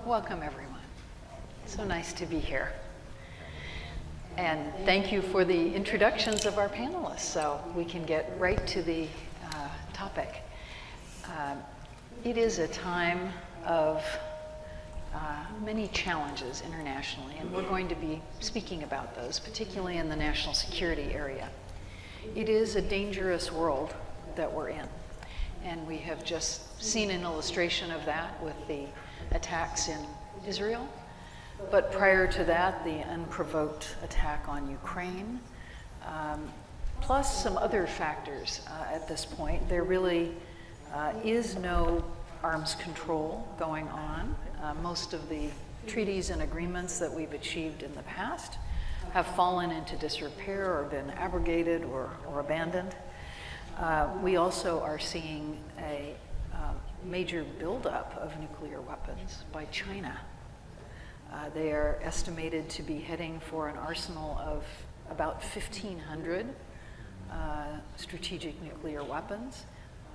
Welcome, everyone. So nice to be here. And thank you for the introductions of our panelists, so we can get right to the topic. It is a time of many challenges internationally, and we're going to be speaking about those, particularly in the national security area. It is a dangerous world that we're in, and we have just seen an illustration of that with the attacks in Israel. But prior to that, the unprovoked attack on Ukraine, plus some other factors at this point. There really is no arms control going on. Most of the treaties and agreements that we've achieved in the past have fallen into disrepair or been abrogated or abandoned. We also are seeing a major buildup of nuclear weapons by China. They are estimated to be heading for an arsenal of about 1,500 strategic nuclear weapons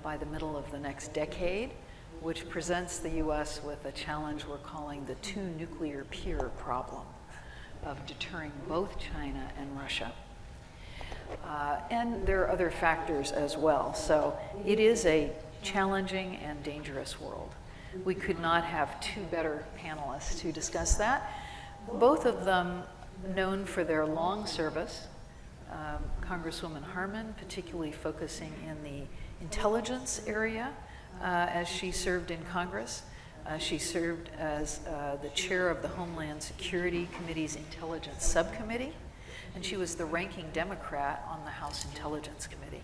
by the middle of the next decade, which presents the US with a challenge we're calling the two nuclear peer problem of deterring both China and Russia. And there are other factors as well. So it is a challenging and dangerous world. We could not have two better panelists to discuss that. Both of them known for their long service. Congresswoman Harman, particularly focusing in the intelligence area as she served in Congress. She served as the chair of the Homeland Security Committee's Intelligence Subcommittee, and she was the ranking Democrat on the House Intelligence Committee.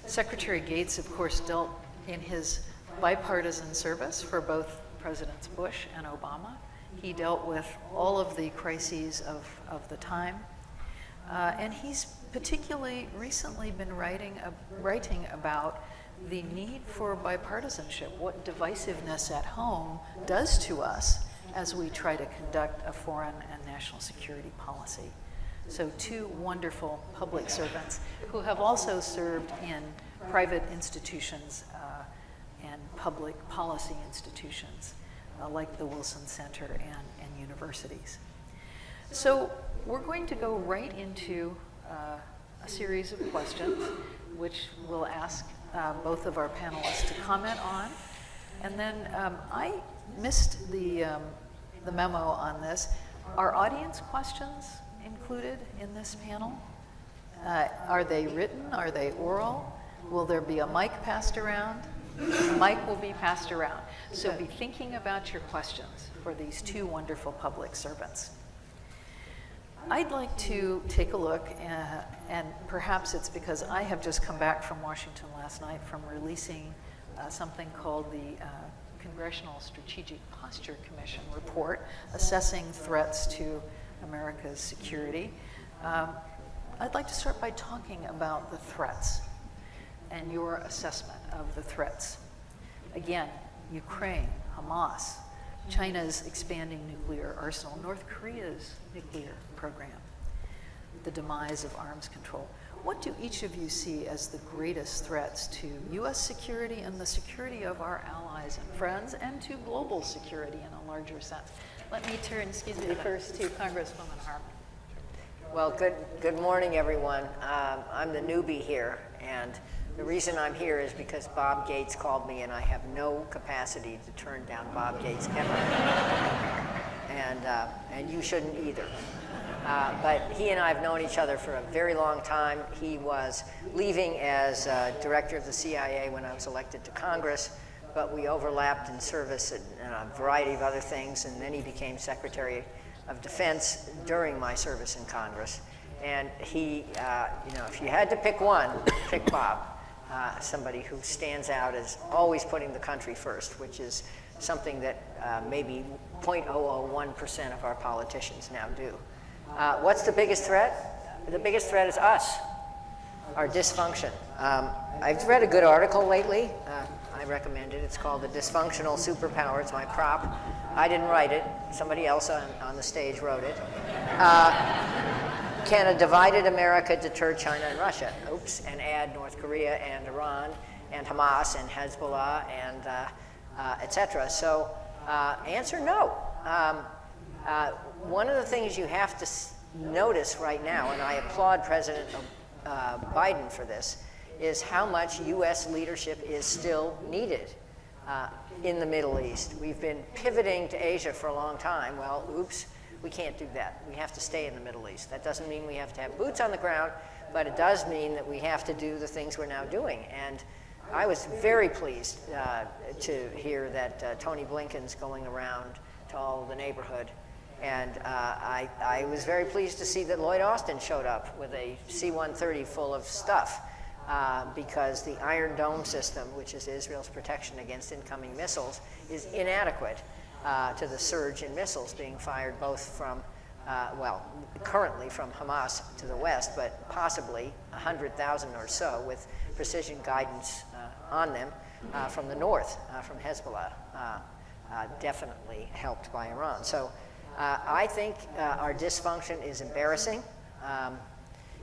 Secretary Gates, of course, dealt in his bipartisan service for both Presidents Bush and Obama. He dealt with all of the crises of the time. And he's particularly recently been writing about the need for bipartisanship, what divisiveness at home does to us as we try to conduct a foreign and national security policy. So two wonderful public servants who have also served in private institutions and public policy institutions like the Wilson Center and universities. So we're going to go right into a series of questions which we'll ask both of our panelists to comment on. And then I missed the memo on this. Are audience questions included in this panel? Are they written? Are they oral? Will there be a mic passed around? The mic will be passed around. So be thinking about your questions for these two wonderful public servants. I'd like to take a look, and perhaps it's because I have just come back from Washington last night from releasing something called the Congressional Strategic Posture Commission report, assessing threats to America's security. I'd like to start by talking about the threats and your assessment of the threats. Again, Ukraine, Hamas, China's expanding nuclear arsenal, North Korea's nuclear program, the demise of arms control. What do each of you see as the greatest threats to US security and the security of our allies and friends, and to global security in a larger sense? Let me turn, first to Congresswoman Harman. Well, good morning, everyone. I'm the newbie here, and the reason I'm here is because Bob Gates called me, and I have no capacity to turn down Bob Gates ever. And you shouldn't either. But he and I have known each other for a very long time. He was leaving as director of the CIA when I was elected to Congress, but we overlapped in service and a variety of other things, and then he became Secretary of Defense during my service in Congress. And he, if you had to pick one, pick Bob. Somebody who stands out as always putting the country first, which is something that maybe 0.001% of our politicians now do. What's the biggest threat? The biggest threat is us, our dysfunction. I've read a good article lately. I recommend it. It's called The Dysfunctional Superpower. It's my prop. I didn't write it. Somebody else on the stage wrote it. Can a divided America deter China and Russia? Oops, and add North Korea and Iran and Hamas and Hezbollah and et cetera. So Answer no. One of the things you have to notice right now, and I applaud President Biden for this, is how much U.S. leadership is still needed in the Middle East. We've been pivoting to Asia for a long time. Well, oops, we can't do that. We have to stay in the Middle East. That doesn't mean we have to have boots on the ground, but it does mean that we have to do the things we're now doing. And I was very pleased to hear that Tony Blinken's going around to all the neighborhood. And I was very pleased to see that Lloyd Austin showed up with a C-130 full of stuff because the Iron Dome system, which is Israel's protection against incoming missiles, is inadequate to the surge in missiles being fired both from, well, currently from Hamas to the west, but possibly 100,000 or so with precision guidance on them from the north, from Hezbollah, definitely helped by Iran. So I think our dysfunction is embarrassing.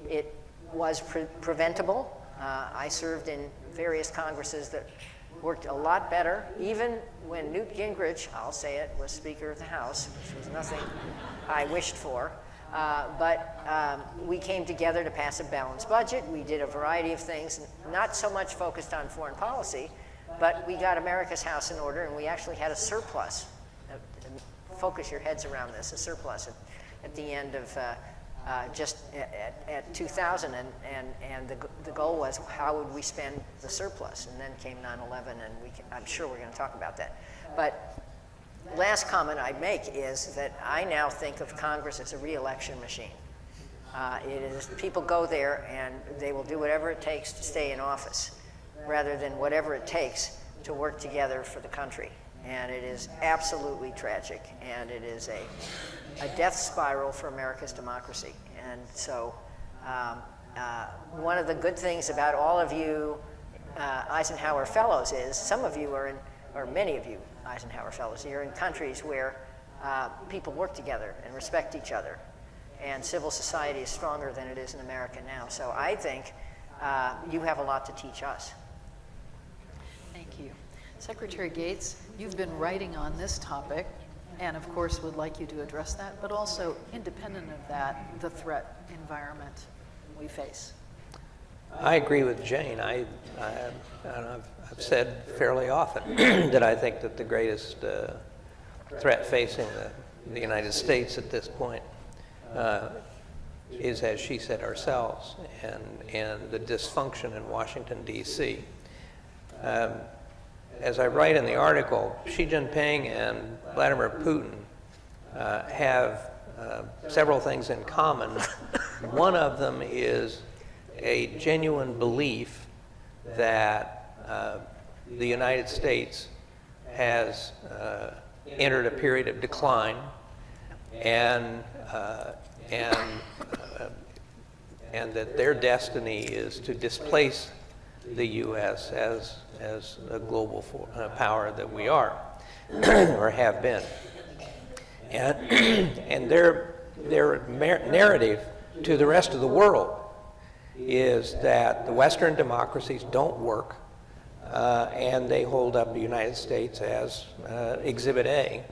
It was preventable. I served in various Congresses that worked a lot better, even when Newt Gingrich, I'll say it, was Speaker of the House, which was nothing I wished for. But we came together to pass a balanced budget. We did a variety of things, not so much focused on foreign policy, but we got America's house in order, and we actually had a surplus. Focus your heads around this, a surplus at the end of just at 2000, and the goal was how would we spend the surplus, and then came 9/11, and I'm sure we're going to talk about that. But last comment I'd make is that I now think of Congress as a re-election machine. It is, people go there and they will do whatever it takes to stay in office, rather than whatever it takes to work together for the country. And it is absolutely tragic, and it is a death spiral for America's democracy. And so one of the good things about all of you Eisenhower Fellows is some of you are in, or many of you Eisenhower Fellows, you're in countries where people work together and respect each other, and civil society is stronger than it is in America now. So I think you have a lot to teach us. Thank you. Secretary Gates, you've been writing on this topic, and of course would like you to address that, but also independent of that, the threat environment we face. I agree with Jane. I've said fairly often that I think that the greatest threat facing the United States at this point is, as she said, ourselves and the dysfunction in Washington, D.C. As I write in the article, Xi Jinping and Vladimir Putin have several things in common. One of them is a genuine belief that the United States has entered a period of decline, and that their destiny is to displace the U.S. as a global power that we are or have been. And their narrative to the rest of the world is that the Western democracies don't work, and they hold up the United States as Exhibit A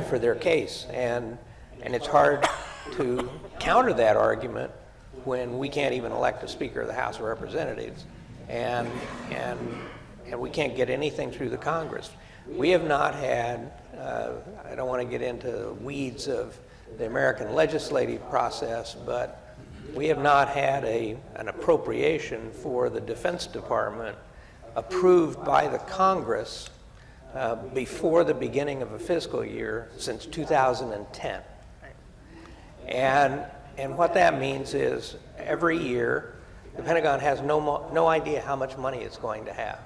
for their case. And it's hard to counter that argument when we can't even elect a Speaker of the House of Representatives, and we can't get anything through the Congress. We have not had, I don't want to get into weeds of the American legislative process, but we have not had an appropriation for the Defense Department approved by the Congress before the beginning of a fiscal year since 2010. And what that means is every year the Pentagon has no idea how much money it's going to have.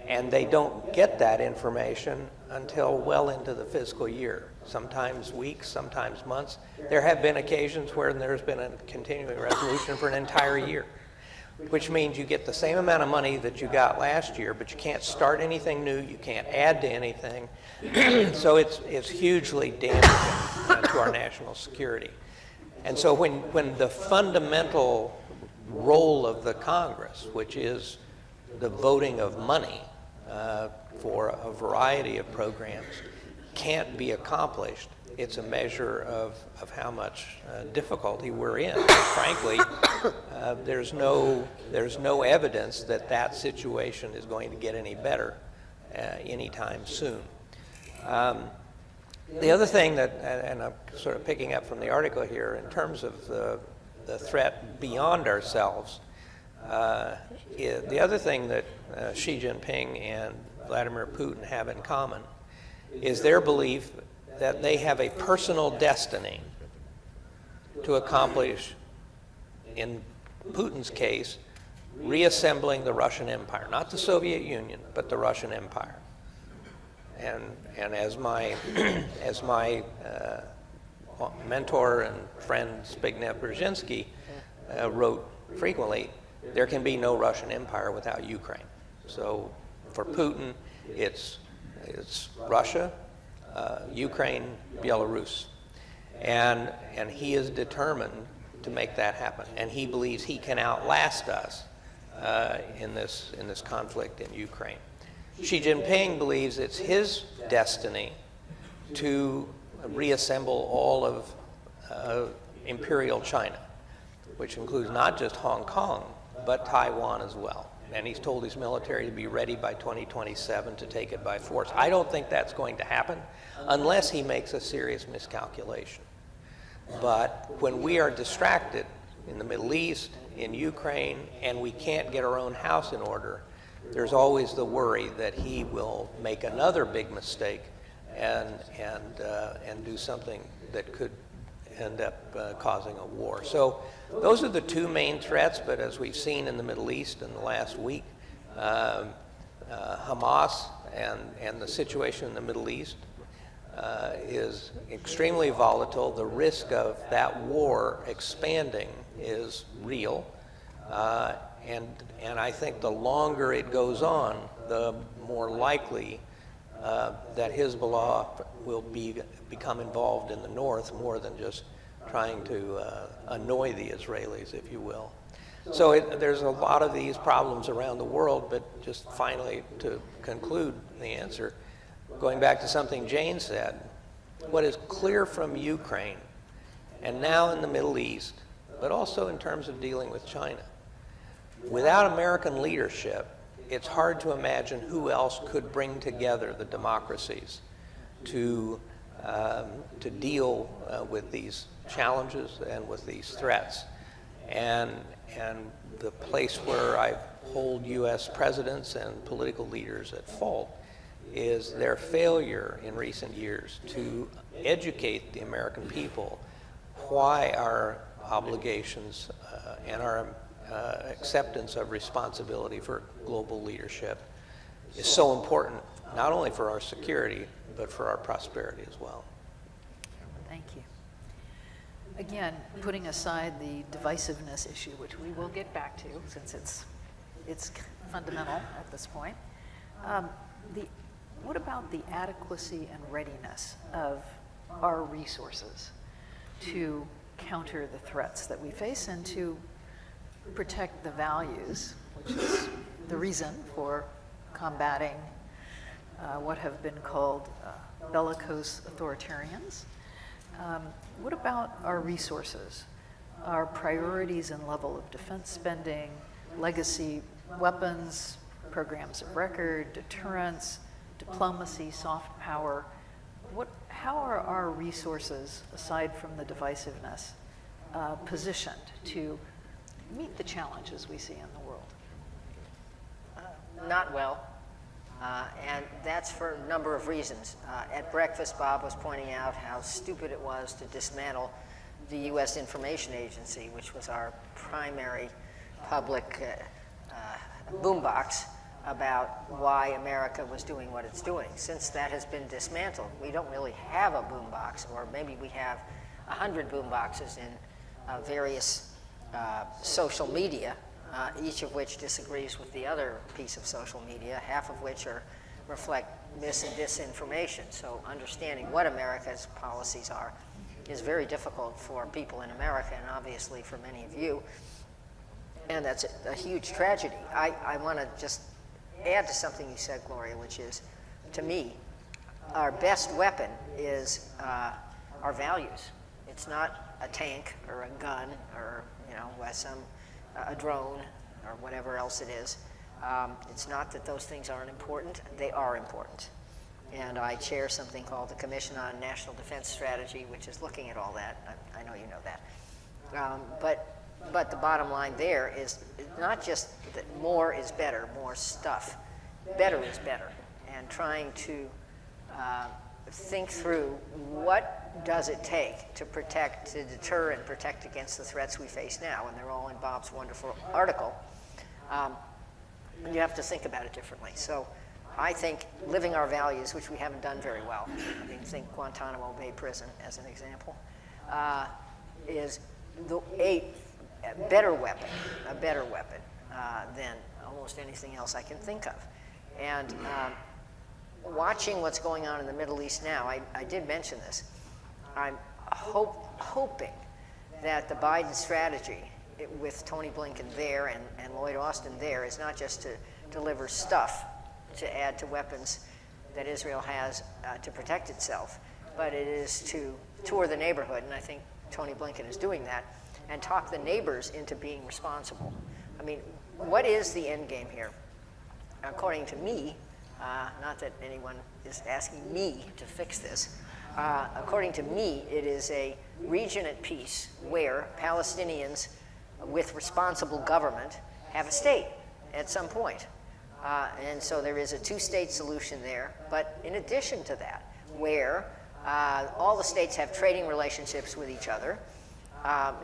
And they don't get that information until well into the fiscal year, sometimes weeks, sometimes months. There have been occasions where there's been a continuing resolution for an entire year, which means you get the same amount of money that you got last year, but you can't start anything new, you can't add to anything. So it's hugely damaging to our national security. And so when the fundamental role of the Congress, which is the voting of money, for a variety of programs can't be accomplished. It's a measure of how much difficulty we're in. Frankly, there's no evidence that that situation is going to get any better anytime soon. The other thing that, and I'm sort of picking up from the article here, in terms of the threat beyond ourselves, the other thing that Xi Jinping and Vladimir Putin have in common is their belief that they have a personal destiny to accomplish, in Putin's case, reassembling the Russian Empire, not the Soviet Union, but the Russian Empire. And as my mentor and friend Zbigniew Brzezinski wrote frequently, there can be no Russian Empire without Ukraine. So for Putin, it's Russia, Ukraine, Belarus. And he is determined to make that happen. And he believes he can outlast us in this conflict in Ukraine. Xi Jinping believes it's his destiny to reassemble all of imperial China, which includes not just Hong Kong, but Taiwan as well. And he's told his military to be ready by 2027 to take it by force. I don't think that's going to happen unless he makes a serious miscalculation. But when we are distracted in the Middle East, in Ukraine, and we can't get our own house in order, there's always the worry that he will make another big mistake and do something that could end up causing a war. So those are the two main threats, but as we've seen in the Middle East in the last week, Hamas and the situation in the Middle East is extremely volatile. The risk of that war expanding is real. And I think the longer it goes on, the more likely that Hezbollah will become involved in the north more than just trying to annoy the Israelis, if you will. So there's a lot of these problems around the world, but just finally to conclude the answer, going back to something Jane said, what is clear from Ukraine and now in the Middle East, but also in terms of dealing with China, without American leadership, it's hard to imagine who else could bring together the democracies to deal with these challenges and with these threats. And the place where I hold U.S. presidents and political leaders at fault is their failure in recent years to educate the American people why our obligations and our acceptance of responsibility for global leadership is so important, not only for our security, but for our prosperity as well. Thank you. Again, putting aside the divisiveness issue, which we will get back to since it's fundamental at this point, what about the adequacy and readiness of our resources to counter the threats that we face and to protect the values, which is the reason for combating what have been called bellicose authoritarians? What about our resources, our priorities and level of defense spending, legacy weapons, programs of record, deterrence, diplomacy, soft power? How are our resources, aside from the divisiveness, positioned to meet the challenges we see in the world? Not well, and that's for a number of reasons. At breakfast, Bob was pointing out how stupid it was to dismantle the U.S. Information Agency, which was our primary public boombox about why America was doing what it's doing. Since that has been dismantled, we don't really have a boombox, or maybe we have 100 boomboxes in various social media, each of which disagrees with the other piece of social media, half of which reflect mis and disinformation. So understanding what America's policies are is very difficult for people in America, and obviously for many of you. And that's a huge tragedy. I want to just add to something you said, Gloria, which is, to me, our best weapon is our values. It's not a tank or a gun or, you know, a drone or whatever else it is. It's not that those things aren't important. They are important. And I chair something called the Commission on National Defense Strategy, which is looking at all that. I know you know that. But the bottom line there is not just that more is better, more stuff. Better is better. And trying to think through what does it take to protect, to deter and protect against the threats we face now. And they're all in Bob's wonderful article. You have to think about it differently. So I think living our values, which we haven't done very well, I mean, think Guantanamo Bay Prison as an example, is a better weapon than almost anything else I can think of. And watching what's going on in the Middle East now, I did mention this. I'm hoping that the Biden strategy with Tony Blinken there and Lloyd Austin there is not just to deliver stuff to add to weapons that Israel has to protect itself, but it is to tour the neighborhood, and I think Tony Blinken is doing that, and talk the neighbors into being responsible. I mean, what is the end game here? According to me, not that anyone is asking me to fix this, according to me, it is a region at peace where Palestinians with responsible government have a state at some point. And so there is a two-state solution there. But in addition to that, where all the states have trading relationships with each other,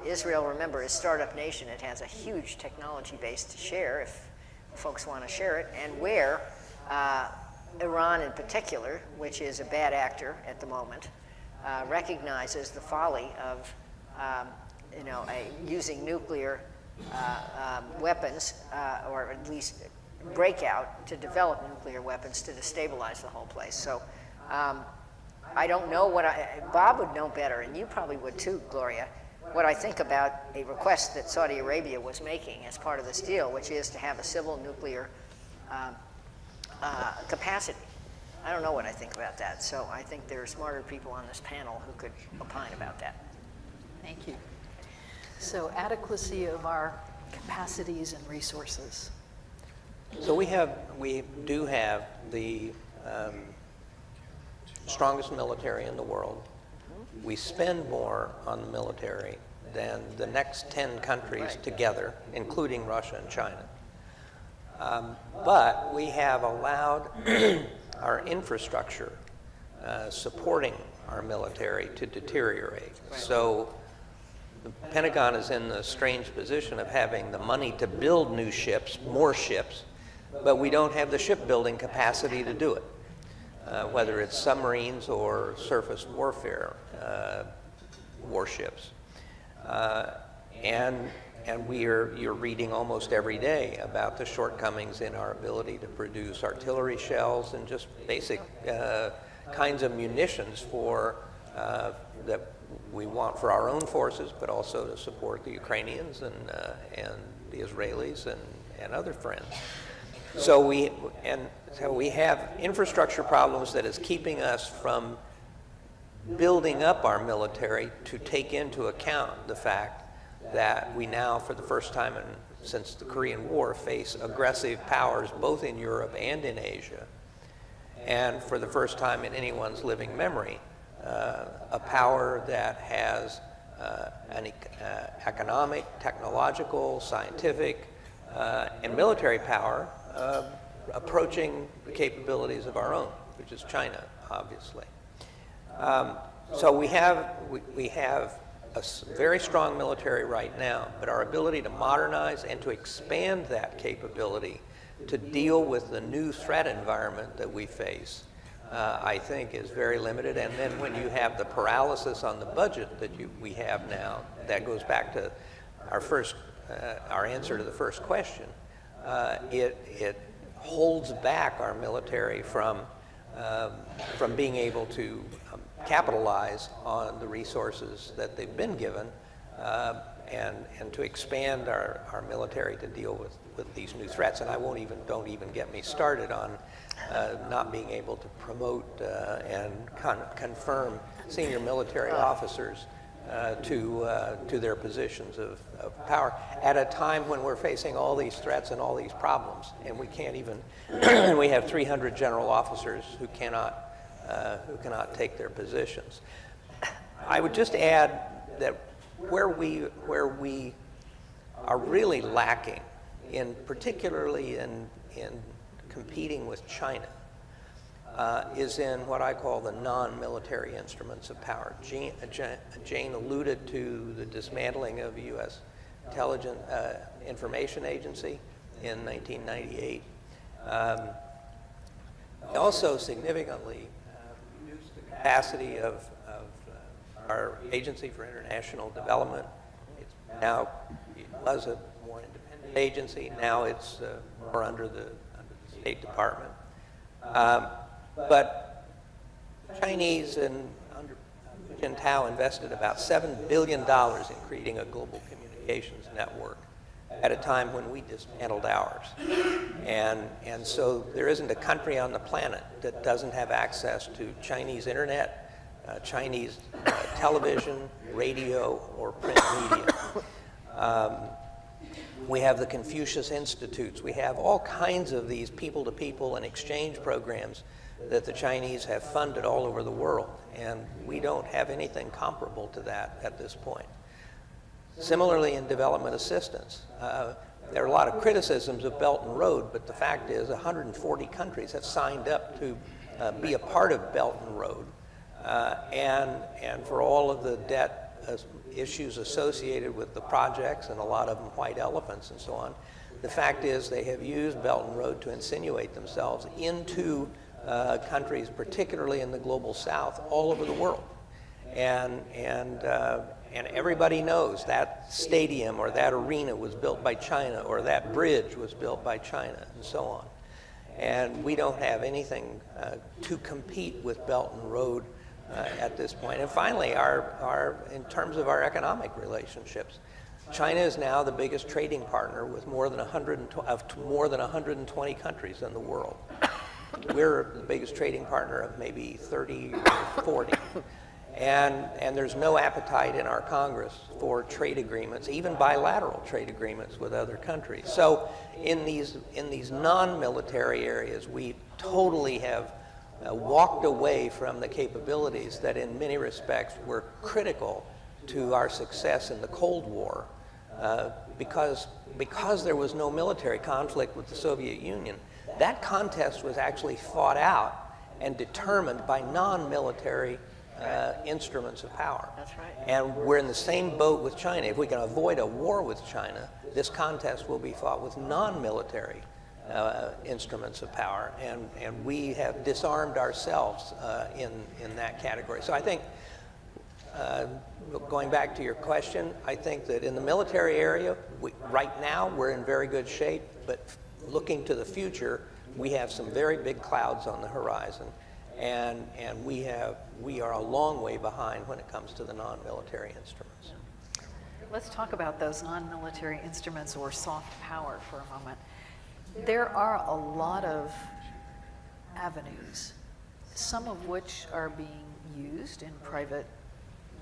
Israel, remember, is a startup nation. It has a huge technology base to share if folks want to share it, and where Iran in particular, which is a bad actor at the moment, recognizes the folly of using nuclear weapons, or at least breakout to develop nuclear weapons to destabilize the whole place. So I don't know Bob would know better, and you probably would too, Gloria, what I think about a request that Saudi Arabia was making as part of this deal, which is to have a civil nuclear capacity. I don't know what I think about that, so I think there are smarter people on this panel who could opine about that. Thank you. So adequacy of our capacities and resources. So we do have the strongest military in the world. We spend more on the military than the next 10 countries together, including Russia and China. But we have allowed our infrastructure supporting our military to deteriorate. So the Pentagon is in the strange position of having the money to build new ships, more ships, but we don't have the shipbuilding capacity to do it, whether it's submarines or surface warfare warships. And you're reading almost every day about the shortcomings in our ability to produce artillery shells and just basic kinds of munitions that we want for our own forces, but also to support the Ukrainians and the Israelis and other friends. So we have infrastructure problems that is keeping us from building up our military to take into account the fact that we now, for the first time since the Korean War, face aggressive powers both in Europe and in Asia. And for the first time in anyone's living memory, a power that has an economic, technological, scientific, and military power approaching the capabilities of our own, which is China, obviously. So we have a very strong military right now, but our ability to modernize and to expand that capability to deal with the new threat environment that we face, I think is very limited. And then when you have the paralysis on the budget that we have now, that goes back to our answer to the first question. It holds back our military from being able to capitalize on the resources that they've been given and to expand our military to deal with these new threats. And I don't even get me started on not being able to promote and confirm senior military officers to their positions of power at a time when we're facing all these threats and all these problems, and we can't even we have 300 general officers who cannot take their positions. I would just add that where we are really lacking, particularly in competing with China, is in what I call the non-military instruments of power. Jane alluded to the dismantling of the U.S. Intelligence Information Agency in 1998. Also significantly reduced the capacity of our Agency for International Development. It was a more independent agency. Now it's more under the State Department. But the Chinese under Jintao invested about $7 billion in creating a global communications network at a time when we dismantled ours. And so there isn't a country on the planet that doesn't have access to Chinese internet, Chinese television, radio, or print media. We have the Confucius Institutes. We have all kinds of these people-to-people and exchange programs that the Chinese have funded all over the world, and we don't have anything comparable to that at this point. Similarly, in development assistance, there are a lot of criticisms of Belt and Road, but the fact is 140 countries have signed up to be a part of Belt and Road, and for all of the debt issues associated with the projects, and a lot of them white elephants and so on. The fact is they have used Belt and Road to insinuate themselves into countries, particularly in the global south, all over the world. And everybody knows that stadium or that arena was built by China, or that bridge was built by China, and so on. And we don't have anything to compete with Belt and Road at this point. And finally, in terms of our economic relationships, China is now the biggest trading partner with more than 120 countries in the world. We're the biggest trading partner of maybe 30 or 40. And there's no appetite in our Congress for trade agreements, even bilateral trade agreements with other countries. So in these non-military areas, we totally have walked away from the capabilities that in many respects were critical to our success in the Cold War, because there was no military conflict with the Soviet Union. That contest was actually fought out and determined by non-military instruments of power. That's right. And we're in the same boat with China. If we can avoid a war with China, this contest will be fought with non-military instruments of power, and we have disarmed ourselves in that category. So I think, going back to your question, I think that in the military area, right now we're in very good shape, but looking to the future, we have some very big clouds on the horizon, and we are a long way behind when it comes to the non-military instruments. Let's talk about those non-military instruments, or soft power, for a moment. There are a lot of avenues, some of which are being used in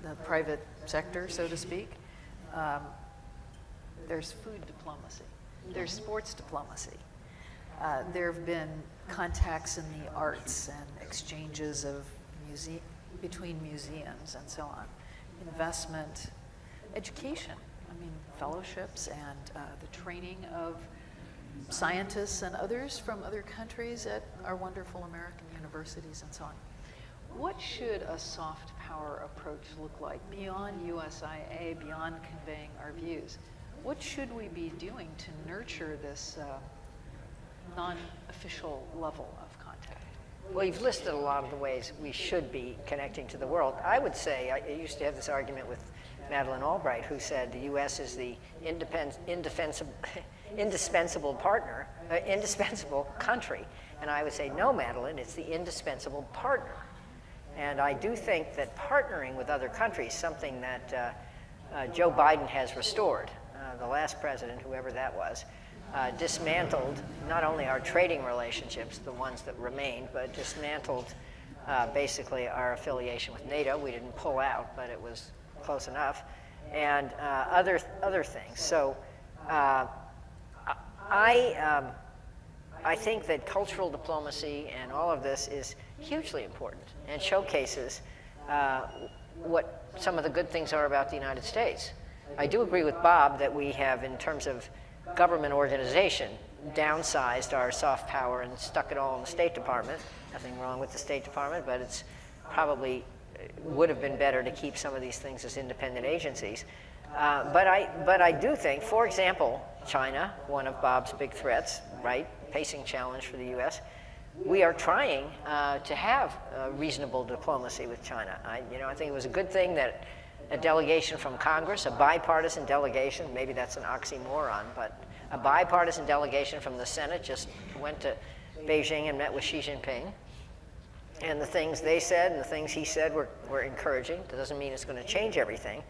the private sector, so to speak. There's food diplomacy. There's sports diplomacy. There have been contacts in the arts and exchanges of between museums and so on. Investment, education, fellowships, and the training of scientists and others from other countries at our wonderful American universities and so on. What should a soft power approach look like beyond USIA, beyond conveying our views? What should we be doing to nurture this non-official level of contact? Well, you've listed a lot of the ways we should be connecting to the world. I would say, I used to have this argument with Madeleine Albright, who said the U.S. is the indispensable partner, indispensable country. And I would say, no, Madeleine, it's the indispensable partner. And I do think that partnering with other countries, something that Joe Biden has restored. The last president, whoever that was, dismantled not only our trading relationships, the ones that remained, but dismantled basically our affiliation with NATO. We didn't pull out, but it was close enough, and other things. So I think that cultural diplomacy and all of this is hugely important and showcases what some of the good things are about the United States. I do agree with Bob that we have, in terms of government organization, downsized our soft power and stuck it all in the State Department. Nothing wrong with the State Department, but it's probably would have been better to keep some of these things as independent agencies. But I do think, for example, China, one of Bob's big threats, right, pacing challenge for the U.S., we are trying to have reasonable diplomacy with China. I think it was a good thing that a delegation from Congress, a bipartisan delegation, maybe that's an oxymoron, but a bipartisan delegation from the Senate just went to Beijing and met with Xi Jinping. And the things they said and the things he said were encouraging. That doesn't mean it's going to change everything,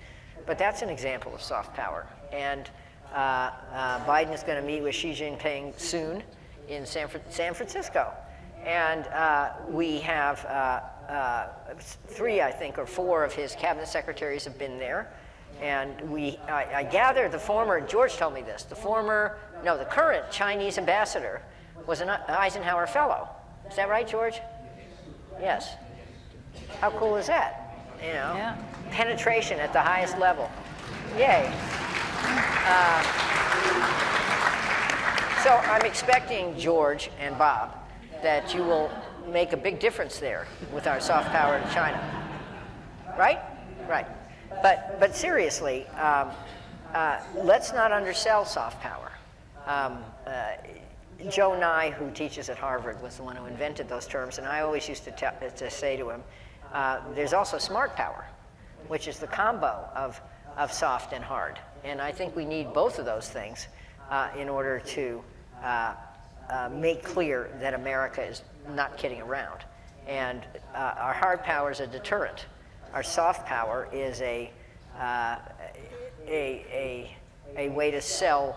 but that's an example of soft power. And Biden is going to meet with Xi Jinping soon in San Francisco. And we have 3, I think, or 4 of his cabinet secretaries have been there. And I gather the former, George told me this, the current Chinese ambassador was an Eisenhower fellow. Is that right, George? Yes. How cool is that? Yeah. Penetration at the highest level. Yay. So I'm expecting, George and Bob, that you will make a big difference there with our soft power to China. Right? Right. But seriously, let's not undersell soft power. Joe Nye, who teaches at Harvard, was the one who invented those terms, and I always used to say to him, there's also smart power, which is the combo of soft and hard. And I think we need both of those things in order to make clear that America is not kidding around. And our hard power is a deterrent. Our soft power is a way to sell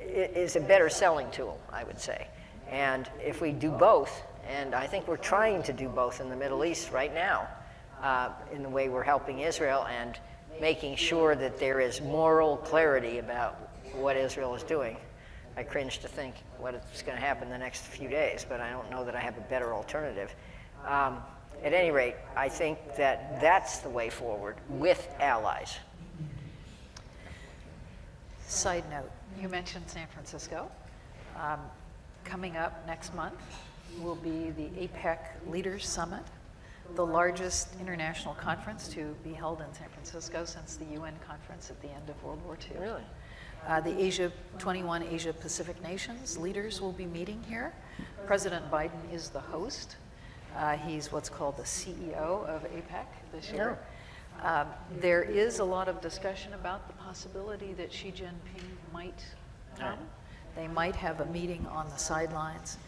is a better selling tool, I would say. And if we do both, and I think we're trying to do both in the Middle East right now, in the way we're helping Israel and making sure that there is moral clarity about what Israel is doing. I cringe to think what's going to happen the next few days, but I don't know that I have a better alternative. At any rate, I think that that's the way forward with allies. Side note, you mentioned San Francisco. Coming up next month will be the APEC Leaders Summit, the largest international conference to be held in San Francisco since the UN conference at the end of World War II. Really? The 21 Asia Pacific nations leaders will be meeting here. President Biden is the host. He's what's called the CEO of APEC this year. There is a lot of discussion about the possibility that Xi Jinping might come. They might have a meeting on the sidelines.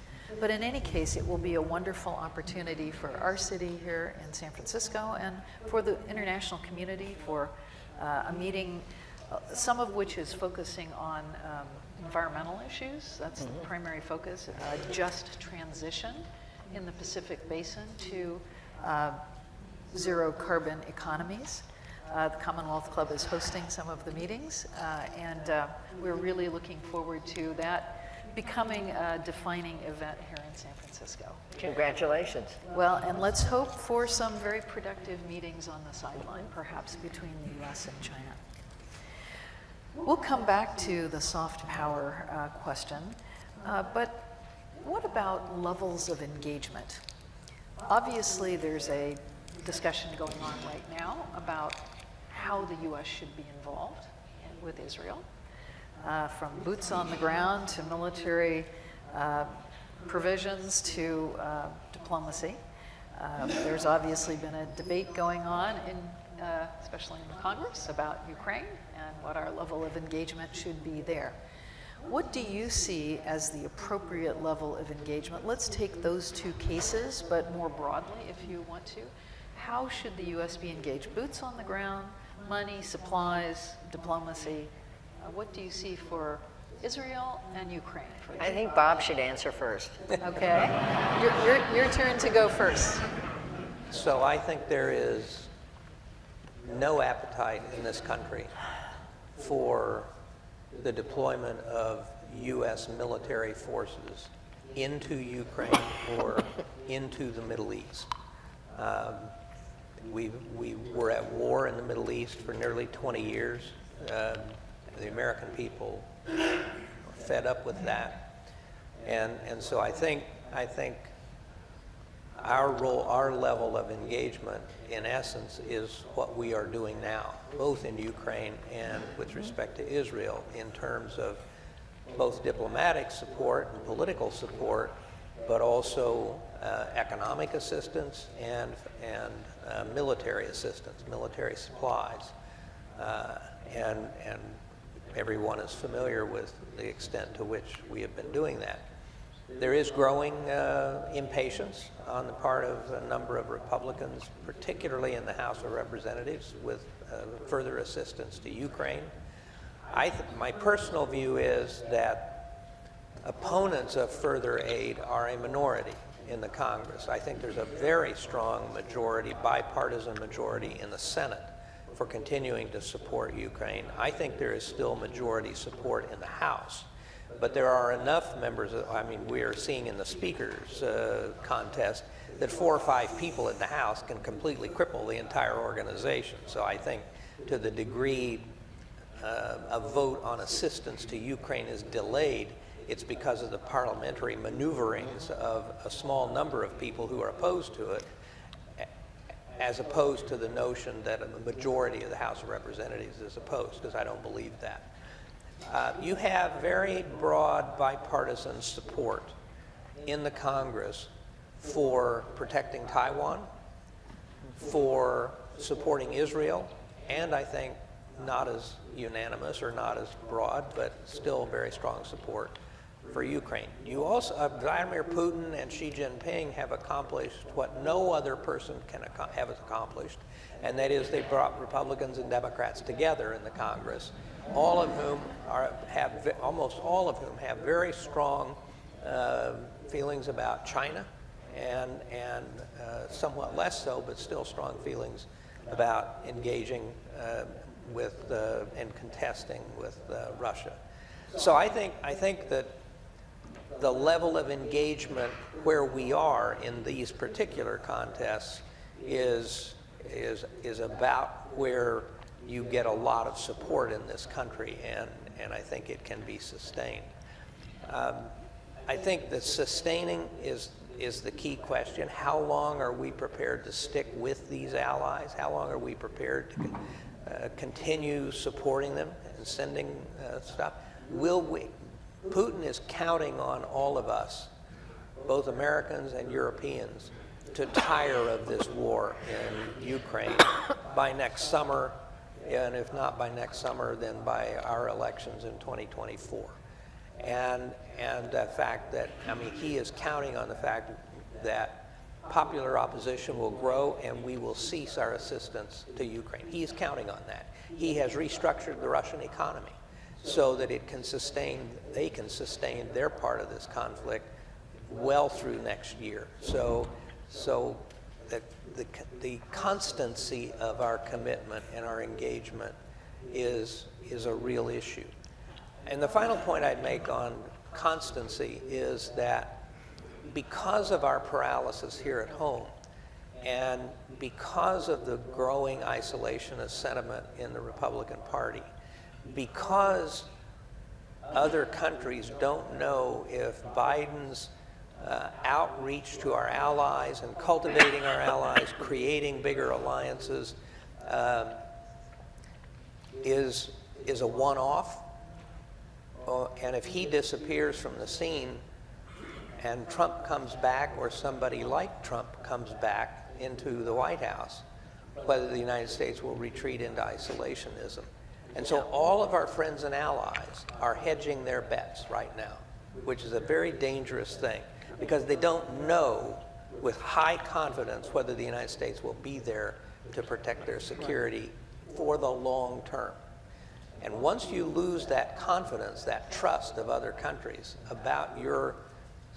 But in any case, it will be a wonderful opportunity for our city here in San Francisco and for the international community for a meeting, some of which is focusing on environmental issues. That's the primary focus, just transition in the Pacific Basin to zero carbon economies. The Commonwealth Club is hosting some of the meetings, and we're really looking forward to that becoming a defining event here in San Francisco. Congratulations. Well, and let's hope for some very productive meetings on the sideline, perhaps between the US and China. We'll come back to the soft power question, but what about levels of engagement? Obviously, there's a discussion going on right now about how the US should be involved with Israel, from boots on the ground to military provisions to diplomacy. There's obviously been a debate going on, especially in Congress, about Ukraine and what our level of engagement should be there. What do you see as the appropriate level of engagement? Let's take those two cases, but more broadly, if you want to. how should the U.S. be engaged? Boots on the ground, money, supplies, diplomacy. What do you see for Israel and Ukraine? I think Bob should answer first. Okay. Your turn to go first. So I think there is no appetite in this country for the deployment of U.S. military forces into Ukraine or into the Middle East. We were at war in the Middle East for nearly 20 years. The American people are fed up with that. And so I think our role, our level of engagement, in essence, is what we are doing now, both in Ukraine and with respect to Israel, in terms of both diplomatic support and political support, but also economic assistance and military assistance, military supplies. And everyone is familiar with the extent to which we have been doing that. There is growing impatience on the part of a number of Republicans, particularly in the House of Representatives, with further assistance to Ukraine. My personal view is that opponents of further aid are a minority in the Congress. I think there's a very strong majority, bipartisan majority in the Senate for continuing to support Ukraine. I think there is still majority support in the House. But there are enough members, we are seeing in the speaker's contest that 4 or 5 people in the House can completely cripple the entire organization. So I think to the degree a vote on assistance to Ukraine is delayed, it's because of the parliamentary maneuverings of a small number of people who are opposed to it, as opposed to the notion that a majority of the House of Representatives is opposed, because I don't believe that. You have very broad bipartisan support in the Congress for protecting Taiwan, for supporting Israel, and I think not as unanimous or not as broad, but still very strong support for Ukraine. You also, Vladimir Putin and Xi Jinping have accomplished what no other person have accomplished, and that is they brought Republicans and Democrats together in the Congress, all of whom almost all of whom have very strong feelings about China, and somewhat less so, but still strong feelings about engaging with and contesting with Russia. So I think that the level of engagement where we are in these particular contests is about where you get a lot of support in this country, and I think it can be sustained. I think that sustaining is the key question. How long are we prepared to stick with these allies? How long are we prepared to continue supporting them and sending stuff? Putin is counting on all of us, both Americans and Europeans, to tire of this war in Ukraine by next summer, and if not by next summer, then by our elections in 2024. And the fact that, he is counting on the fact that popular opposition will grow and we will cease our assistance to Ukraine. He is counting on that. He has restructured the Russian economy so that they can sustain their part of this conflict well through next year. So the constancy of our commitment and our engagement is a real issue. And the final point I'd make on constancy is that because of our paralysis here at home, and because of the growing isolationist sentiment in the Republican Party, because other countries don't know if Biden's outreach to our allies and cultivating our allies, creating bigger alliances, is a one-off. And if he disappears from the scene and Trump comes back, or somebody like Trump comes back into the White House, whether the United States will retreat into isolationism. And so all of our friends and allies are hedging their bets right now, which is a very dangerous thing, because they don't know with high confidence whether the United States will be there to protect their security for the long term. And once you lose that confidence, that trust of other countries about your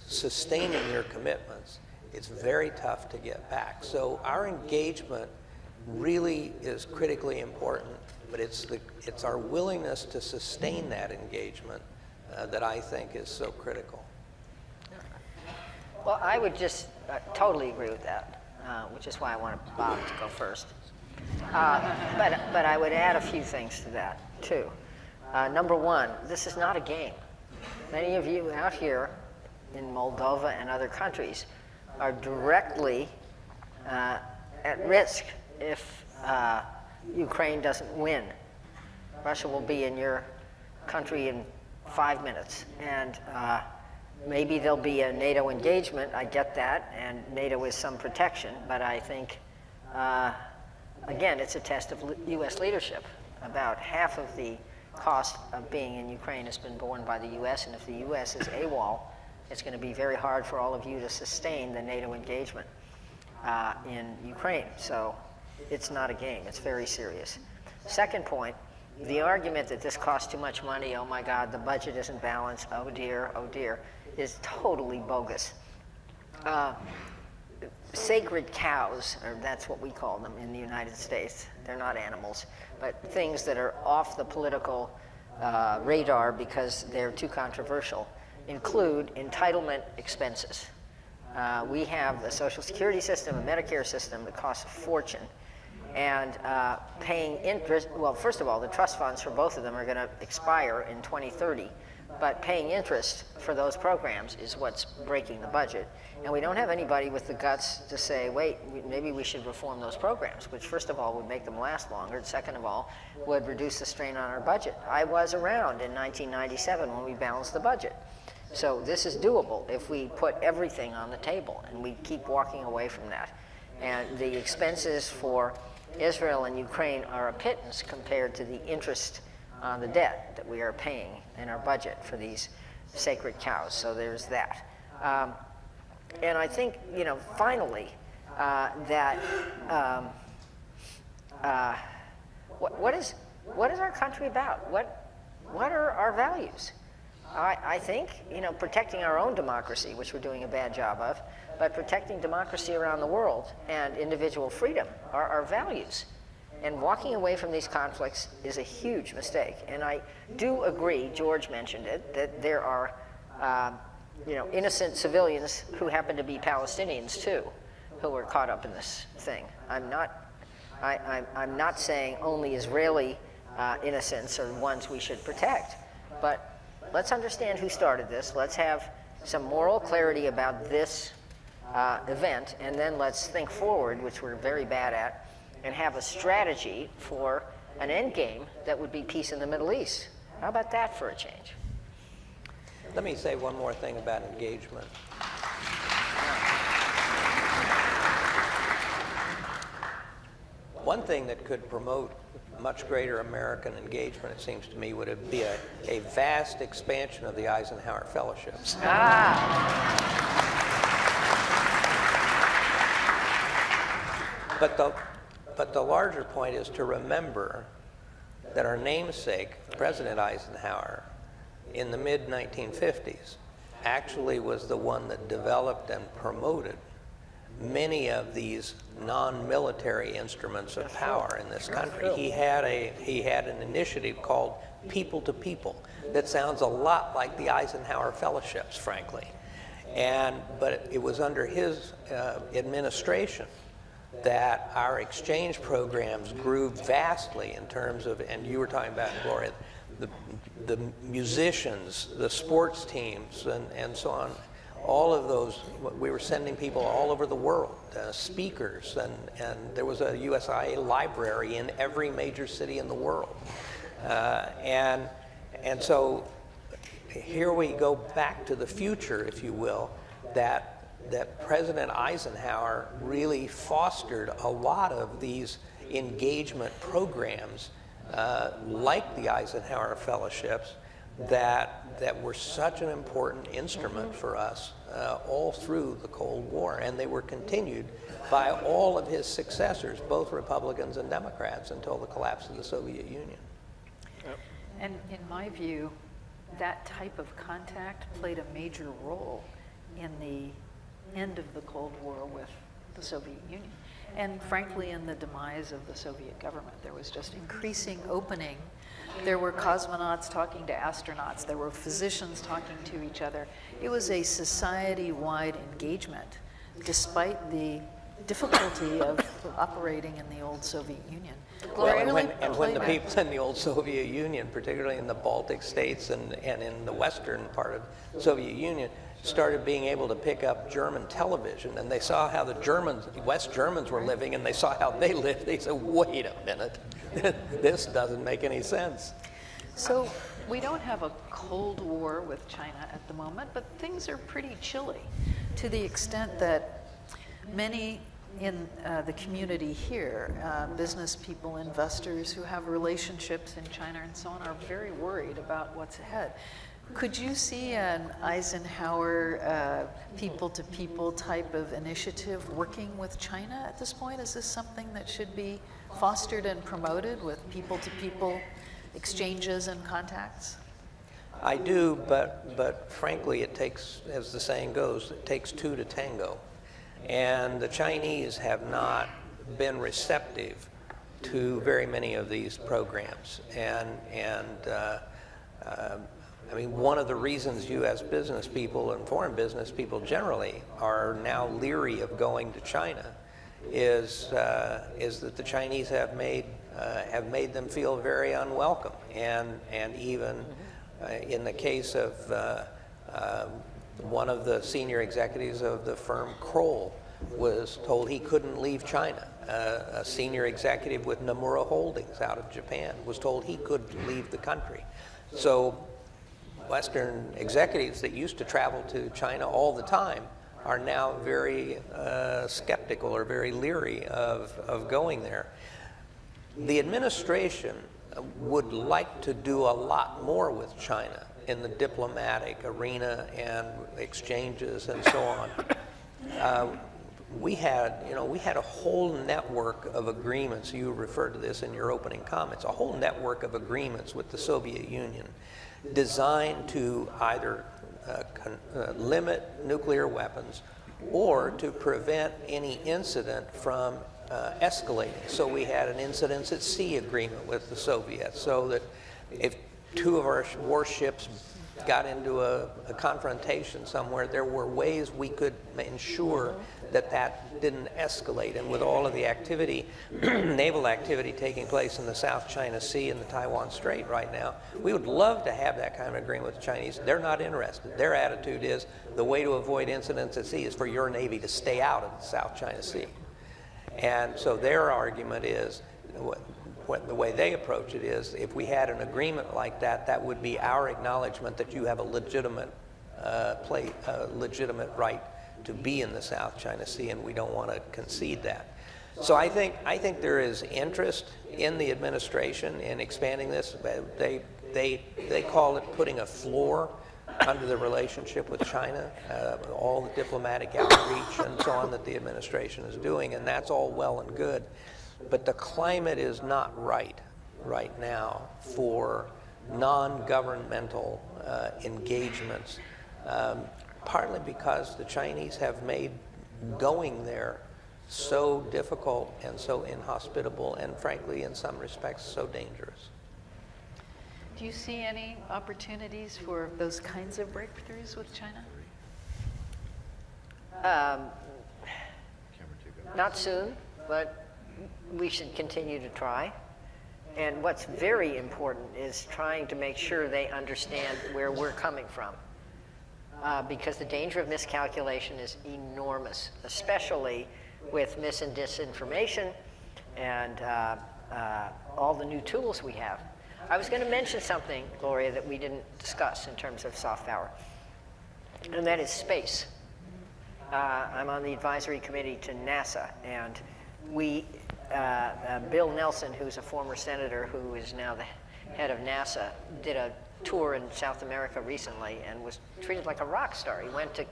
sustaining your commitments, it's very tough to get back. So our engagement really is critically important, but it's our willingness to sustain that engagement that I think is so critical. Well, I would just totally agree with that, which is why I wanted Bob to go first. But I would add a few things to that, too. Number one, this is not a game. Many of you out here in Moldova and other countries are directly at risk if Ukraine doesn't win. Russia will be in your country in 5 minutes, and maybe there'll be a NATO engagement. I get that, and NATO is some protection, but I think, again, it's a test of U.S. leadership. About half of the cost of being in Ukraine has been borne by the U.S., and if the U.S. is AWOL, it's going to be very hard for all of you to sustain the NATO engagement in Ukraine. So it's not a game. It's very serious. Second point, the argument that this costs too much money, oh my God, the budget isn't balanced, oh dear, is totally bogus. Sacred cows, or that's what we call them in the United States. They're not animals, but things that are off the political radar because they're too controversial, include entitlement expenses. We have a Social Security system, a Medicare system that costs a fortune. And paying interest, well, first of all, the trust funds for both of them are going to expire in 2030. But paying interest for those programs is what's breaking the budget. And we don't have anybody with the guts to say, wait, maybe we should reform those programs, which first of all would make them last longer, and second of all would reduce the strain on our budget. I was around in 1997 when we balanced the budget. So this is doable if we put everything on the table and we keep walking away from that. And the expenses for Israel and Ukraine are a pittance compared to the interest on the debt that we are paying in our budget for these sacred cows. So there's that. And I think, you know, finally, what is our country about? What are our values? I think, you know, protecting our own democracy, which we're doing a bad job of, but protecting democracy around the world and individual freedom are our values. And walking away from these conflicts is a huge mistake. And I do agree, George mentioned it, that there are you know, innocent civilians who happen to be Palestinians too, who are caught up in this thing. I'm not saying only Israeli innocents are ones we should protect, but let's understand who started this. Let's have some moral clarity about this event, and then let's think forward, which we're very bad at, and have a strategy for an end game that would be peace in the Middle East. How about that for a change? Let me say one more thing about engagement. One thing that could promote much greater American engagement, it seems to me, would be a vast expansion of the Eisenhower fellowships. But the larger point is to remember that our namesake, President Eisenhower, in the mid-1950s, actually was the one that developed and promoted many of these non-military instruments of power in this country. He had an initiative called People to People that sounds a lot like the Eisenhower fellowships, frankly. But it was under his administration that our exchange programs grew vastly in terms of, and you were talking about, Gloria, the musicians, the sports teams, and so on. All of those, we were sending people all over the world, speakers, and there was a USIA library in every major city in the world. And so here we go back to the future, if you will, that President Eisenhower really fostered a lot of these engagement programs like the Eisenhower fellowships that were such an important instrument for us all through the Cold War, and they were continued by all of his successors, both Republicans and Democrats, until the collapse of the Soviet Union. And in my view, that type of contact played a major role in the end of the Cold War with the Soviet Union. And frankly, in the demise of the Soviet government, there was just increasing opening. There were cosmonauts talking to astronauts. There were physicians talking to each other. It was a society-wide engagement, despite the difficulty of operating in the old Soviet Union. Well, Really and when the played people in the old Soviet Union, particularly in the Baltic states and in the western part of the Soviet Union, started being able to pick up German television, and they saw how the Germans, West Germans were living, and they saw how they lived, they said, wait a minute, this doesn't make any sense. So we don't have a Cold War with China at the moment, but things are pretty chilly to the extent that many in the community here, business people, investors who have relationships in China and so on, are very worried about what's ahead. Could you see an Eisenhower people-to-people type of initiative working with China at this point? Is this something that should be fostered and promoted with people-to-people exchanges and contacts? I do, but frankly, it takes, as the saying goes, it takes two to tango. And the Chinese have not been receptive to very many of these programs. I mean, one of the reasons U.S. business people and foreign business people generally are now leery of going to China is that the Chinese have made them feel very unwelcome, and even in the case of one of the senior executives of the firm Kroll was told he couldn't leave China. A senior executive with Nomura Holdings out of Japan was told he couldn't leave the country. So Western executives that used to travel to China all the time are now very skeptical or very leery of going there. The administration would like to do a lot more with China in the diplomatic arena and exchanges and so on. We had a whole network of agreements. You referred to this in your opening comments. A whole network of agreements with the Soviet Union designed to either limit nuclear weapons or to prevent any incident from escalating. So we had an incidents at sea agreement with the Soviets, so that if two of our warships got into a confrontation somewhere, there were ways we could ensure that that didn't escalate. And with all of the activity, naval activity taking place in the South China Sea and the Taiwan Strait right now, we would love to have that kind of agreement with the Chinese. They're not interested. Their attitude is the way to avoid incidents at sea is for your Navy to stay out of the South China Sea. And so their argument is, the way they approach it is, if we had an agreement like that, that would be our acknowledgement that you have a legitimate legitimate right to be in the South China Sea, and we don't want to concede that. So I think there is interest in the administration in expanding this. They call it putting a floor under the relationship with China, all the diplomatic outreach and so on that the administration is doing, and that's all well and good. But the climate is not right now for non-governmental engagements, partly because the Chinese have made going there so difficult and so inhospitable and, frankly, in some respects, so dangerous. Do you see any opportunities for those kinds of breakthroughs with China? Not soon, but we should continue to try. And what's very important is trying to make sure they understand where we're coming from. Because the danger of miscalculation is enormous, especially with mis and disinformation and all the new tools we have. I was going to mention something, Gloria, that we didn't discuss in terms of soft power, and that is space. I'm on the advisory committee to NASA, and we, Bill Nelson, who's a former senator who is now the head of NASA, did a tour in South America recently and was treated like a rock star. He went to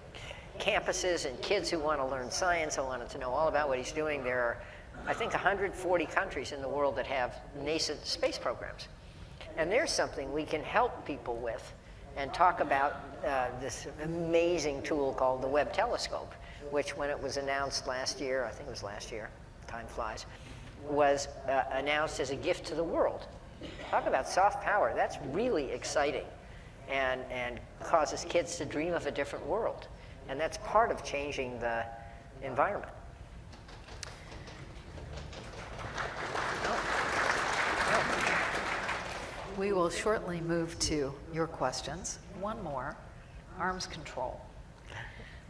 campuses and kids who want to learn science and wanted to know all about what he's doing. There are, I think, 140 countries in the world that have nascent space programs. And there's something we can help people with and talk about this amazing tool called the Webb Telescope, which when it was announced last year, I think it was last year, time flies, was announced as a gift to the world. Talk about soft power. That's really exciting and causes kids to dream of a different world. And that's part of changing the environment. We will shortly move to your questions. One more, arms control.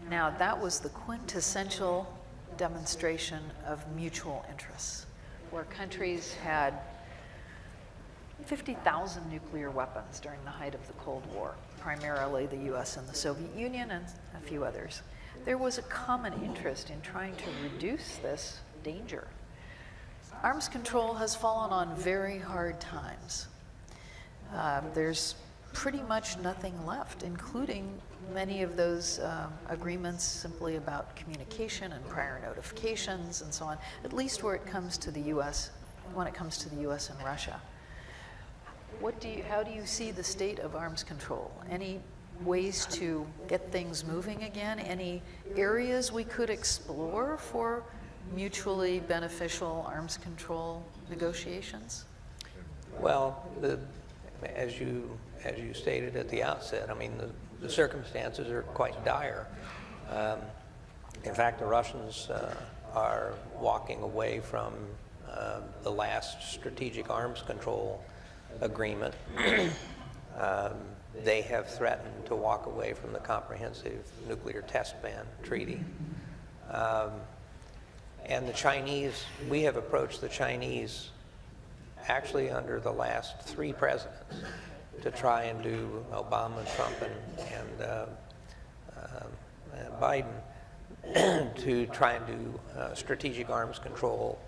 Now, that was the quintessential demonstration of mutual interests, where countries had 50,000 nuclear weapons during the height of the Cold War, primarily the US and the Soviet Union and a few others. There was a common interest in trying to reduce this danger. Arms control has fallen on very hard times. There's pretty much nothing left, including many of those agreements simply about communication and prior notifications and so on, at least where it comes to the US, when it comes to the US and Russia. How do you see the state of arms control? Any ways to get things moving again? Any areas we could explore for mutually beneficial arms control negotiations? Well, as you stated at the outset, I mean, the circumstances are quite dire. In fact, the Russians are walking away from the last strategic arms control agreement. They have threatened to walk away from the Comprehensive Nuclear Test Ban Treaty. And the Chinese, we have approached the Chinese actually under the last 3 presidents to try and do, Obama, Trump, and Biden, to try and do strategic arms control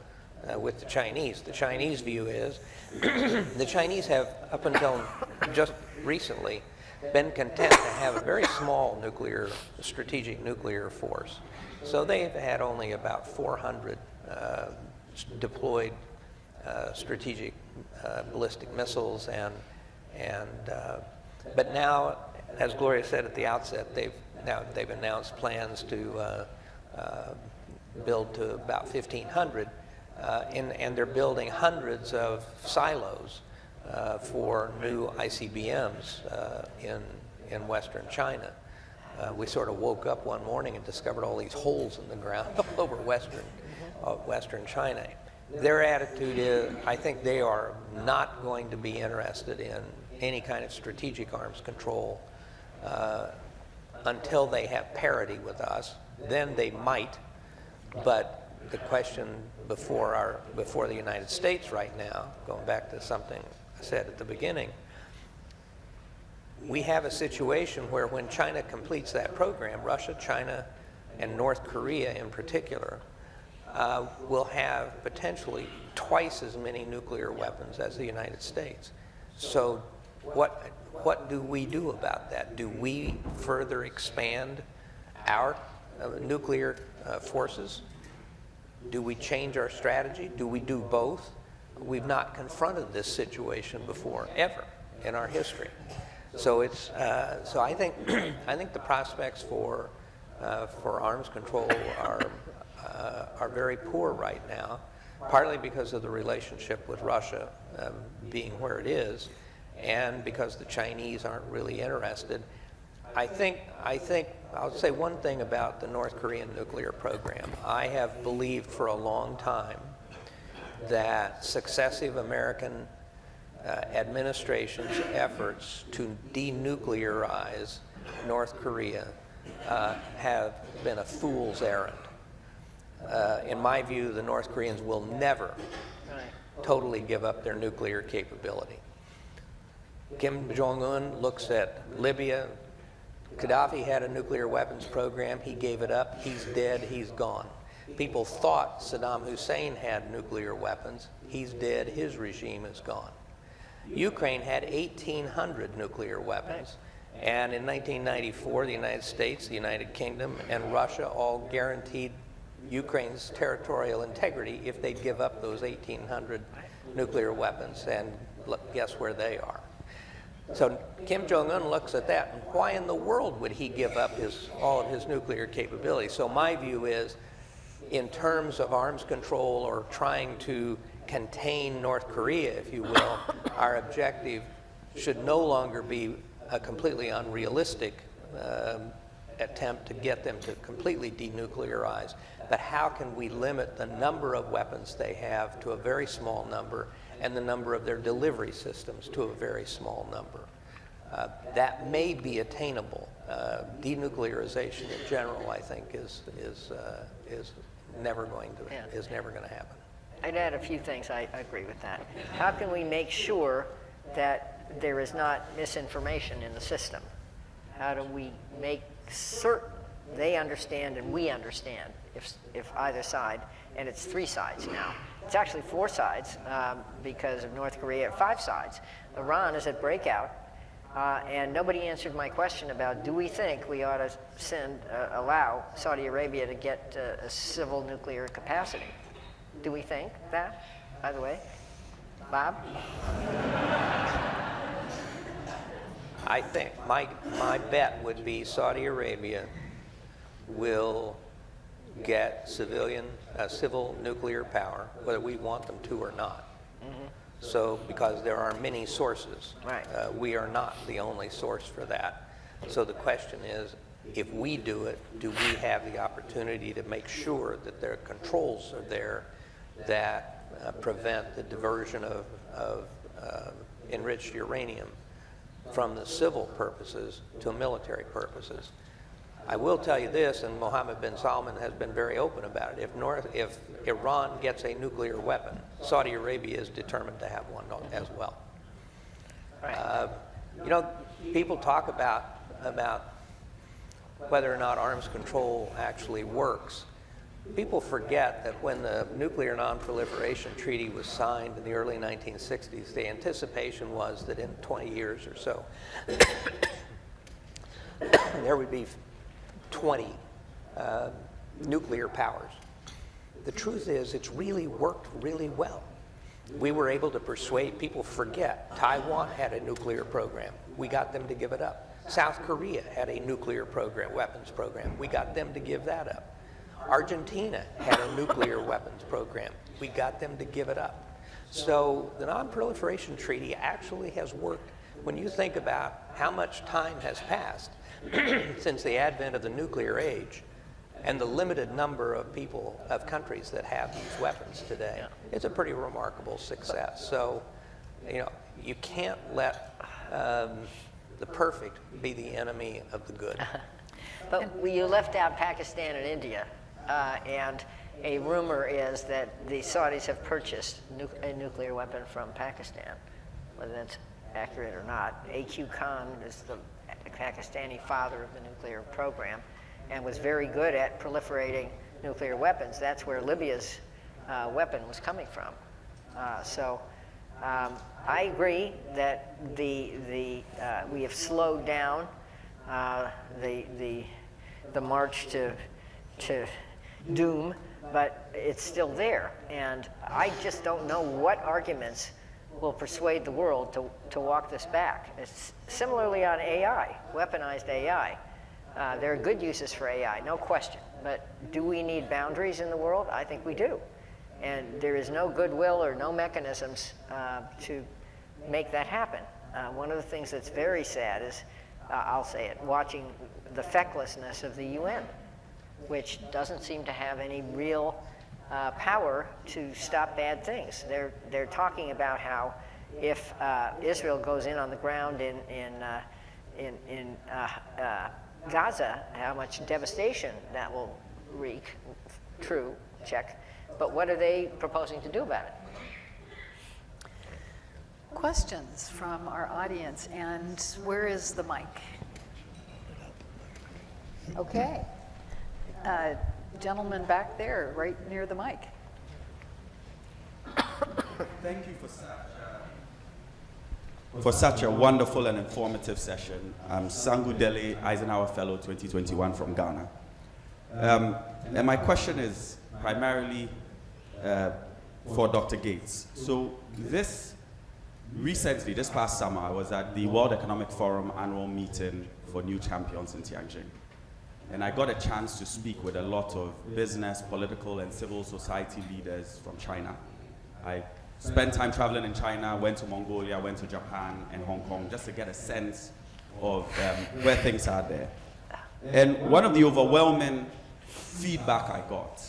with the Chinese. The Chinese view is, the Chinese have, up until just recently, been content to have a very small strategic nuclear force. So they've had only about 400 deployed strategic ballistic missiles, but now, as Gloria said at the outset, they've announced plans to build to about 1,500, and they're building hundreds of silos for new ICBMs in Western China. We sort of woke up one morning and discovered all these holes in the ground all over Western China. Their attitude is, I think they are not going to be interested in any kind of strategic arms control until they have parity with us. Then they might, but the question before the United States right now, going back to something I said at the beginning, we have a situation where when China completes that program, Russia, China, and North Korea in particular, will have potentially twice as many nuclear weapons as the United States. So what do we do about that? Do we further expand our nuclear forces? Do we change our strategy? Do we do both? We've not confronted this situation before, ever, in our history. So so I think the prospects for arms control are very poor right now, partly because of the relationship with Russia being where it is, and because the Chinese aren't really interested. I think I'll say one thing about the North Korean nuclear program. I have believed for a long time that successive American administration's efforts to denuclearize North Korea have been a fool's errand. In my view, the North Koreans will never totally give up their nuclear capability. Kim Jong-un looks at Libya. Gaddafi had a nuclear weapons program. He gave it up. He's dead. He's gone. People thought Saddam Hussein had nuclear weapons. He's dead. His regime is gone. Ukraine had 1,800 nuclear weapons. And in 1994, the United States, the United Kingdom, and Russia all guaranteed Ukraine's territorial integrity if they'd give up those 1,800 nuclear weapons. And look, guess where they are. So Kim Jong-un looks at that, and why in the world would he give up all of his nuclear capability? So my view is, in terms of arms control or trying to contain North Korea, if you will, our objective should no longer be a completely unrealistic attempt to get them to completely denuclearize, but how can we limit the number of weapons they have to a very small number and the number of their delivery systems to a very small number. That may be attainable. Denuclearization in general, I think, is never going to happen. I'd add a few things. I agree with that. How can we make sure that there is not misinformation in the system? How do we make certain they understand and we understand, if either side, and it's 3 sides now. It's actually 4 sides because of North Korea, 5 sides. Iran is at breakout, and nobody answered my question about, do we think we ought to allow Saudi Arabia to get a civil nuclear capacity? Do we think that, by the way? Bob? I think my bet would be Saudi Arabia will get civil nuclear power, whether we want them to or not. Mm-hmm. So, because there are many sources, right. We are not the only source for that. So the question is, if we do it, do we have the opportunity to make sure that their controls are there that prevent the diversion of enriched uranium from the civil purposes to military purposes? I will tell you this, and Mohammed bin Salman has been very open about it. If Iran gets a nuclear weapon, Saudi Arabia is determined to have one as well. Right. You know, people talk about whether or not arms control actually works. People forget that when the Nuclear Non-Proliferation Treaty was signed in the early 1960s, the anticipation was that in 20 years or so, there would be 20 nuclear powers. The truth is, it's really worked really well. We were able to persuade people. Forget, Taiwan had a nuclear program. We got them to give it up. South Korea had a nuclear program, weapons program. We got them to give that up. Argentina had a nuclear weapons program. We got them to give it up. So the Non-Proliferation Treaty actually has worked. When you think about how much time has passed since the advent of the nuclear age and the limited number of countries that have these weapons today, it's a pretty remarkable success. So, you know, you can't let the perfect be the enemy of the good. But you left out Pakistan and India, and a rumor is that the Saudis have purchased a nuclear weapon from Pakistan. Whether that's accurate or not, A.Q. Khan is the Pakistani father of the nuclear program and was very good at proliferating nuclear weapons. That's where Libya's weapon was coming from. I agree that we have slowed down the march to doom, but it's still there. And I just don't know what arguments will persuade the world to walk this back. It's similarly on AI, weaponized AI. There are good uses for AI, no question. But do we need boundaries in the world? I think we do. And there is no goodwill or no mechanisms to make that happen. One of the things that's very sad is, I'll say it, watching the fecklessness of the UN, which doesn't seem to have any real power to stop bad things. They're talking about how if Israel goes in on the ground in Gaza, how much devastation that will wreak. True, check. But what are they proposing to do about it? Questions from our audience, and where is the mic? Okay. Gentleman back there, right near the mic. Thank you for such for such a wonderful and informative session. I'm Sangu Dele, Eisenhower Fellow 2021 from Ghana. And my question is primarily for Dr. Gates. So this past summer, I was at the World Economic Forum annual meeting for new champions in Tianjin. And I got a chance to speak with a lot of business, political, and civil society leaders from China. I spent time traveling in China, went to Mongolia, went to Japan and Hong Kong, just to get a sense of where things are there. And one of the overwhelming feedback I got,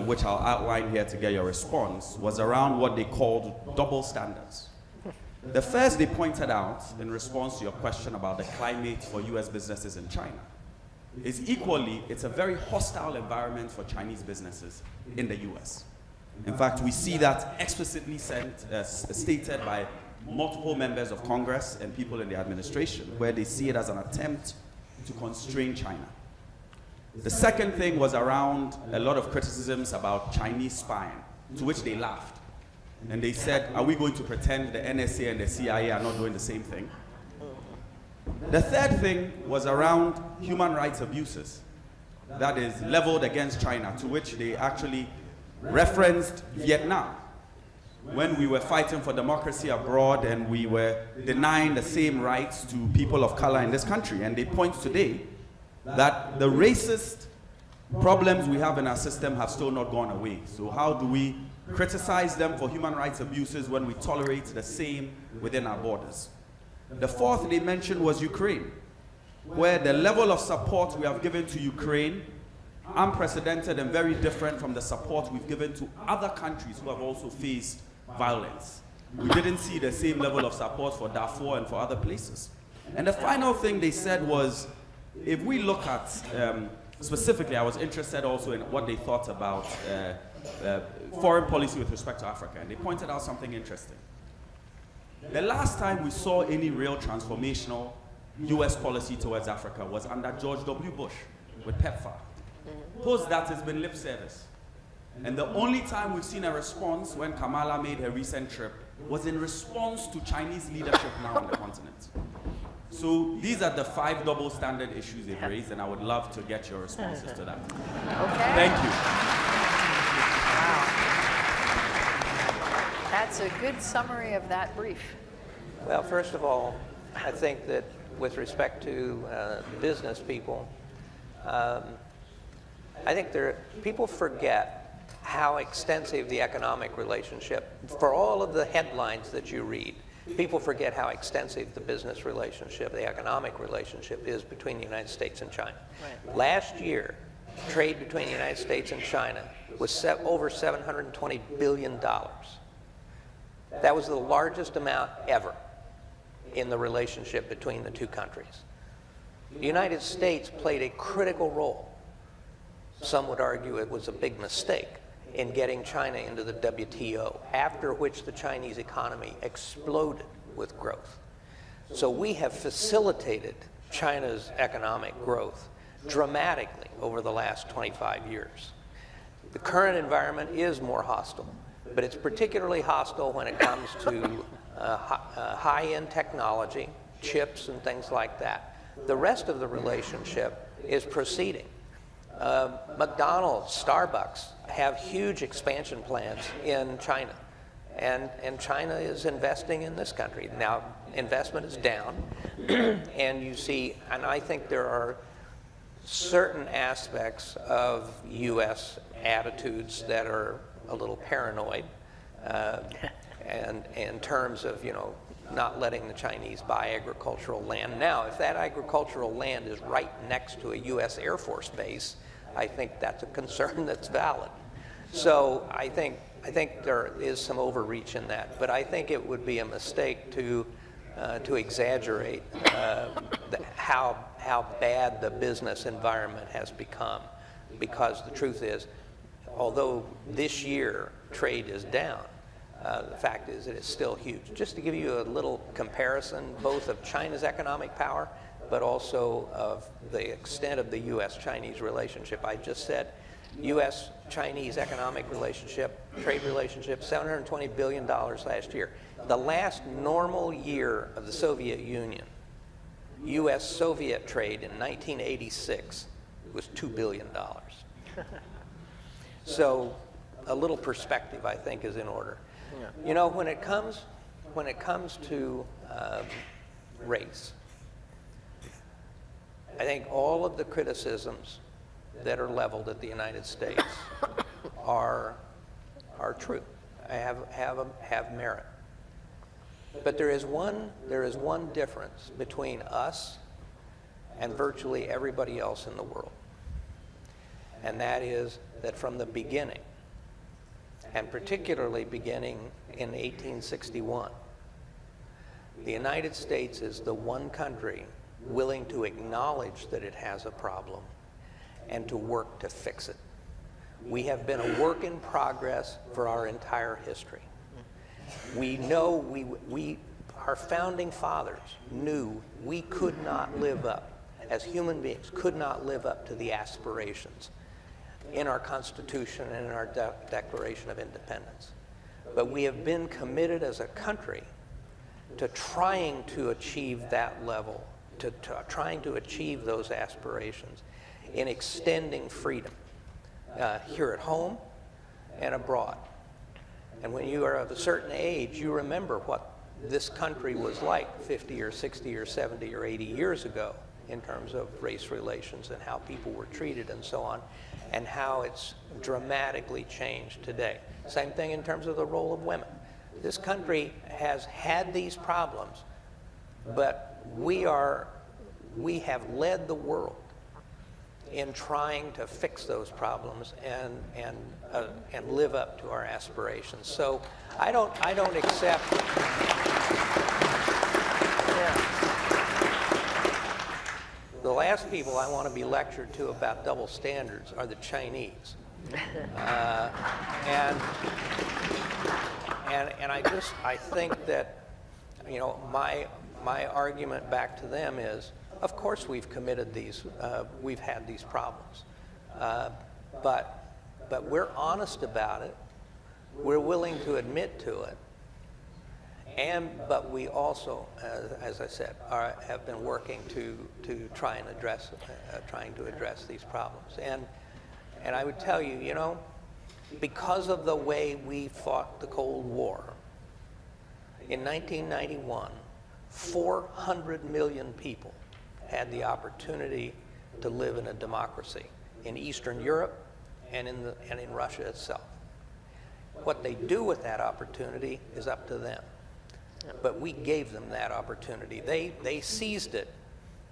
which I'll outline here to get your response, was around what they called double standards. The first they pointed out, in response to your question about the climate for US businesses in China, is equally, it's a very hostile environment for Chinese businesses in the US. In fact, we see that explicitly stated by multiple members of Congress and people in the administration, where they see it as an attempt to constrain China. The second thing was around a lot of criticisms about Chinese spying, to which they laughed. And they said, are we going to pretend the NSA and the CIA are not doing the same thing? The third thing was around human rights abuses that is leveled against China, to which they actually referenced Vietnam, when we were fighting for democracy abroad and we were denying the same rights to people of color in this country. And they point today that the racist problems we have in our system have still not gone away. So how do we criticize them for human rights abuses when we tolerate the same within our borders? The fourth they mentioned was Ukraine, where the level of support we have given to Ukraine, unprecedented and very different from the support we've given to other countries who have also faced violence. We didn't see the same level of support for Darfur and for other places. And the final thing they said was, if we look at, specifically, I was interested also in what they thought about foreign policy with respect to Africa, and they pointed out something interesting. The last time we saw any real transformational US policy towards Africa was under George W. Bush with PEPFAR. Post that, it's been lip service. And the only time we've seen a response when Kamala made her recent trip was in response to Chinese leadership now on the continent. So these are the 5 double standard issues they've raised, and I would love to get your responses to that. Okay. Thank you. Wow. That's a good summary of that brief. Well, first of all, I think that with respect to business people, I think people forget how extensive the economic relationship, for all of the headlines that you read, people forget how extensive the business relationship, the economic relationship is between the United States and China. Right. Last year, trade between the United States and China was over $720 billion. That was the largest amount ever in the relationship between the two countries. The United States played a critical role. Some would argue it was a big mistake in getting China into the WTO, after which the Chinese economy exploded with growth. So we have facilitated China's economic growth dramatically over the last 25 years. The current environment is more hostile, but it's particularly hostile when it comes to high-end technology, chips and things like that. The rest of the relationship is proceeding. McDonald's, Starbucks have huge expansion plans in China, and China is investing in this country. Now, investment is down, and you see, and I think there are certain aspects of U.S. attitudes that are a little paranoid, and in terms of, not letting the Chinese buy agricultural land. Now, if that agricultural land is right next to a U.S. Air Force base, I think that's a concern that's valid. So I think there is some overreach in that, but I think it would be a mistake to exaggerate how bad the business environment has become, because the truth is, although this year trade is down, the fact is that it's still huge. Just to give you a little comparison, both of China's economic power, but also of the extent of the U.S.-Chinese relationship, I just said U.S.-Chinese economic relationship, trade relationship, $720 billion last year. The last normal year of the Soviet Union, U.S.-Soviet trade in 1986 was $2 billion. So a little perspective, I think, is in order. Yeah. You know, when it comes to race, I think all of the criticisms that are leveled at the United States are true, have merit. But there is one difference between us and virtually everybody else in the world. And that is that from the beginning, and particularly beginning in 1861, the United States is the one country willing to acknowledge that it has a problem and to work to fix it. We have been a work in progress for our entire history. We know our founding fathers knew we could not live up, as human beings, could not live up to the aspirations in our Constitution and in our Declaration of Independence. But we have been committed as a country to trying to achieve that level, to trying to achieve those aspirations in extending freedom here at home and abroad. And when you are of a certain age, you remember what this country was like 50 or 60 or 70 or 80 years ago in terms of race relations and how people were treated and so on, and how it's dramatically changed today. Same thing in terms of the role of women. This country has had these problems, but we have led the world in trying to fix those problems and live up to our aspirations. So I don't accept. The last people I want to be lectured to about double standards are the Chinese. And I think that, you know, my argument back to them is, of course we've committed these, we've had these problems, but we're honest about it. We're willing to admit to it, but we also, as I said, have been working to try and address, these problems. And I would tell you, you know, because of the way we fought the Cold War, in 1991, 400 million people had the opportunity to live in a democracy in Eastern Europe and in Russia itself. What they do with that opportunity is up to them. But we gave them that opportunity. They seized it,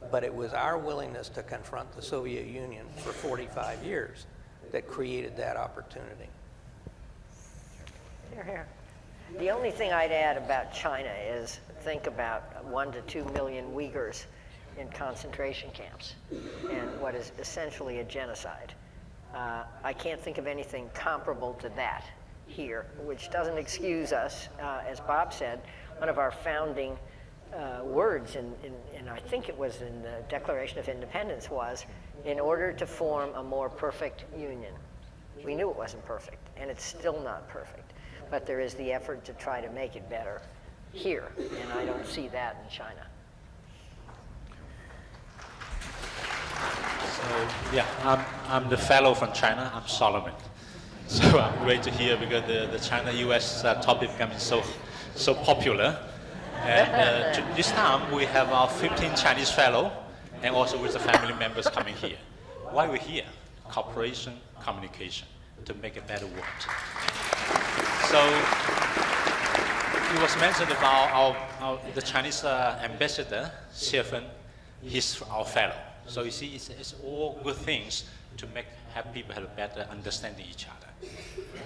but it was our willingness to confront the Soviet Union for 45 years that created that opportunity. Here, here. The only thing I'd add about China is think about 1 to 2 million Uyghurs in concentration camps and what is essentially a genocide. I can't think of anything comparable to that here, which doesn't excuse us. As Bob said, one of our founding words, and I think it was in the Declaration of Independence, was, in order to form a more perfect union. We knew it wasn't perfect, and it's still not perfect, but there is the effort to try to make it better here, and I don't see that in China. So, yeah, I'm the fellow from China. I'm Solomon. So I'm great to hear because the China-US topic becoming so popular. And this time we have our 15 Chinese fellow and also with the family members coming here. Why we're here? Cooperation, communication, to make a better world. So it was mentioned about the Chinese ambassador, Xie he's our fellow. So you see, it's all good things to have people have a better understanding each other.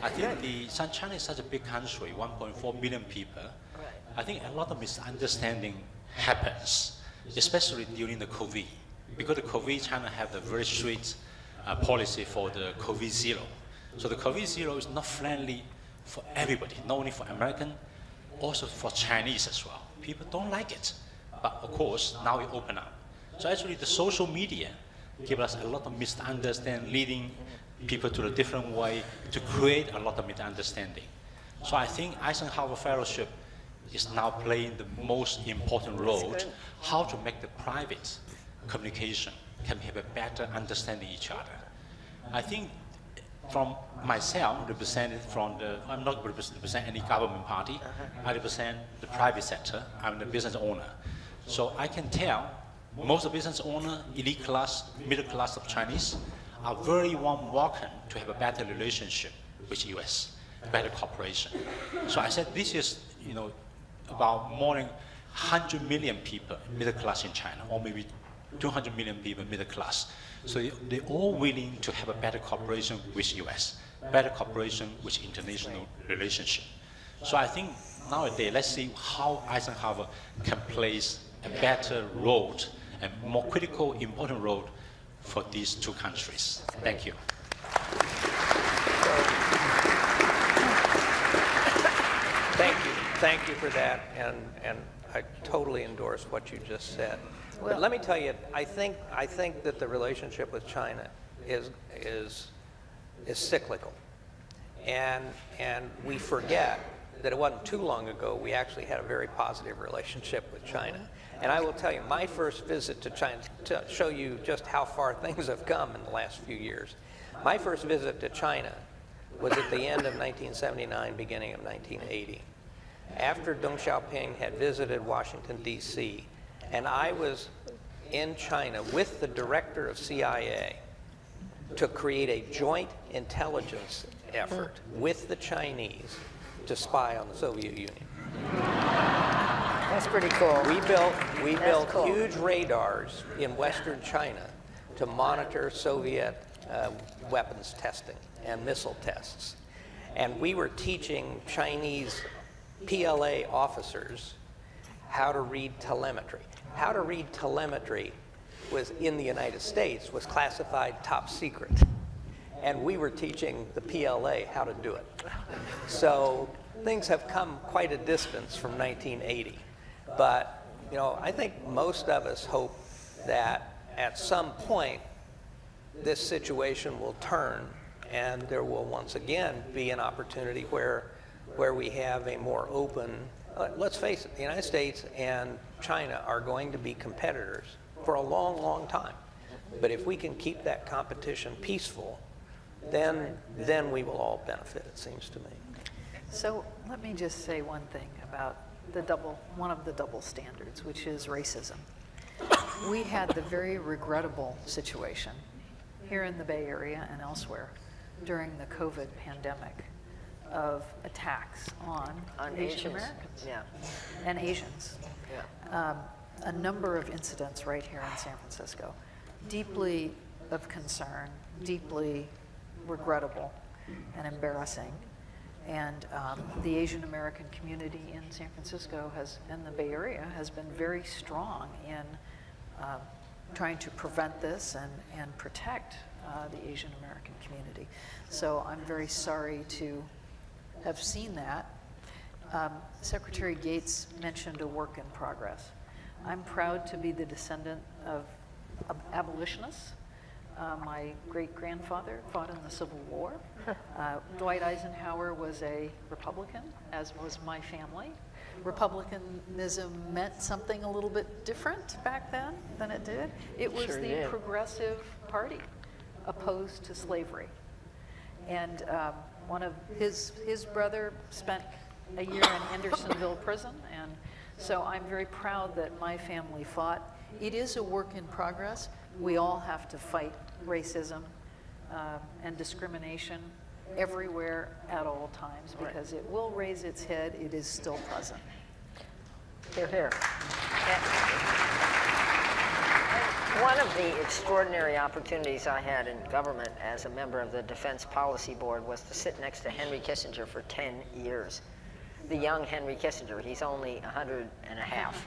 I think China is such a big country, 1.4 billion people. Right. I think a lot of misunderstanding happens, especially during the COVID. Because the COVID, China have a very strict policy for the COVID zero. So the COVID zero is not friendly for everybody, not only for American, also for Chinese as well. People don't like it. But of course, now we open up. So actually the social media give us a lot of misunderstanding, leading people to a different way to create a lot of misunderstanding. So I think Eisenhower Fellowship is now playing the most important role, how to make the private communication can have a better understanding each other. I think from myself, represented from the, I'm not represent any government party, I represent the private sector, I'm the business owner. So I can tell most of the business owner, elite class, middle class of Chinese are very warm welcome to have a better relationship with US, better cooperation. So I said this is, about more than 100 million people middle class in China, or maybe 200 million people middle class. So they're all willing to have a better cooperation with US, better cooperation with international relationship. So I think nowadays, let's see how Eisenhower can play a better role and more critical, important role for these two countries. Thank you. Thank you for that, and I totally endorse what you just said. But let me tell you, I think that the relationship with China is cyclical, and we forget that it wasn't too long ago we actually had a very positive relationship with China. And I will tell you, my first visit to China, to show you just how far things have come in the last few years, my first visit to China was at the end of 1979, beginning of 1980. After Deng Xiaoping had visited Washington, D.C., and I was in China with the director of CIA to create a joint intelligence effort with the Chinese to spy on the Soviet Union. That's pretty cool. We built cool. huge radars in Western China to monitor Soviet weapons testing and missile tests. And we were teaching Chinese PLA officers how to read telemetry. How to read telemetry was in the United States was classified top secret. And we were teaching the PLA how to do it. So things have come quite a distance from 1980. But, I think most of us hope that at some point this situation will turn and there will once again be an opportunity where we have a more open, let's face it, the United States and China are going to be competitors for a long, long time. But if we can keep that competition peaceful, then we will all benefit, it seems to me. So let me just say one thing about one of the double standards, which is racism. We had the very regrettable situation here in the Bay Area and elsewhere during the COVID pandemic of attacks on Asian Americans and Asians. Yeah. A number of incidents right here in San Francisco, deeply of concern, deeply regrettable and embarrassing. And the Asian American community in San Francisco and the Bay Area has been very strong in trying to prevent this and protect the Asian American community. So I'm very sorry to have seen that. Secretary Gates mentioned a work in progress. I'm proud to be the descendant of abolitionists. My great-grandfather fought in the Civil War. Dwight Eisenhower was a Republican, as was my family. Republicanism meant something a little bit different back then than it did. It was the Progressive Party opposed to slavery. And one of his brother spent a year in Hendersonville prison, and so I'm very proud that my family fought. It is a work in progress. We all have to fight racism and discrimination everywhere at all times, because it will raise its head. It is still present. Hear, hear. One of the extraordinary opportunities I had in government as a member of the Defense Policy Board was to sit next to Henry Kissinger for 10 years. The young Henry Kissinger, he's only 100 and a half,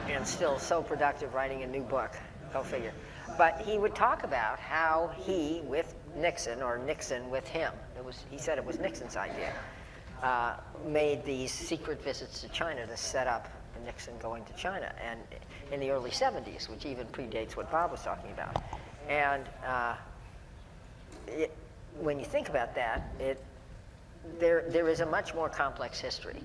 and still so productive, writing a new book, go figure. But he would talk about how he, with Nixon, or Nixon with him, he said it was Nixon's idea, made these secret visits to China to set up Nixon going to China, and in the early 70s, which even predates what Bob was talking about. And when you think about that, there is a much more complex history.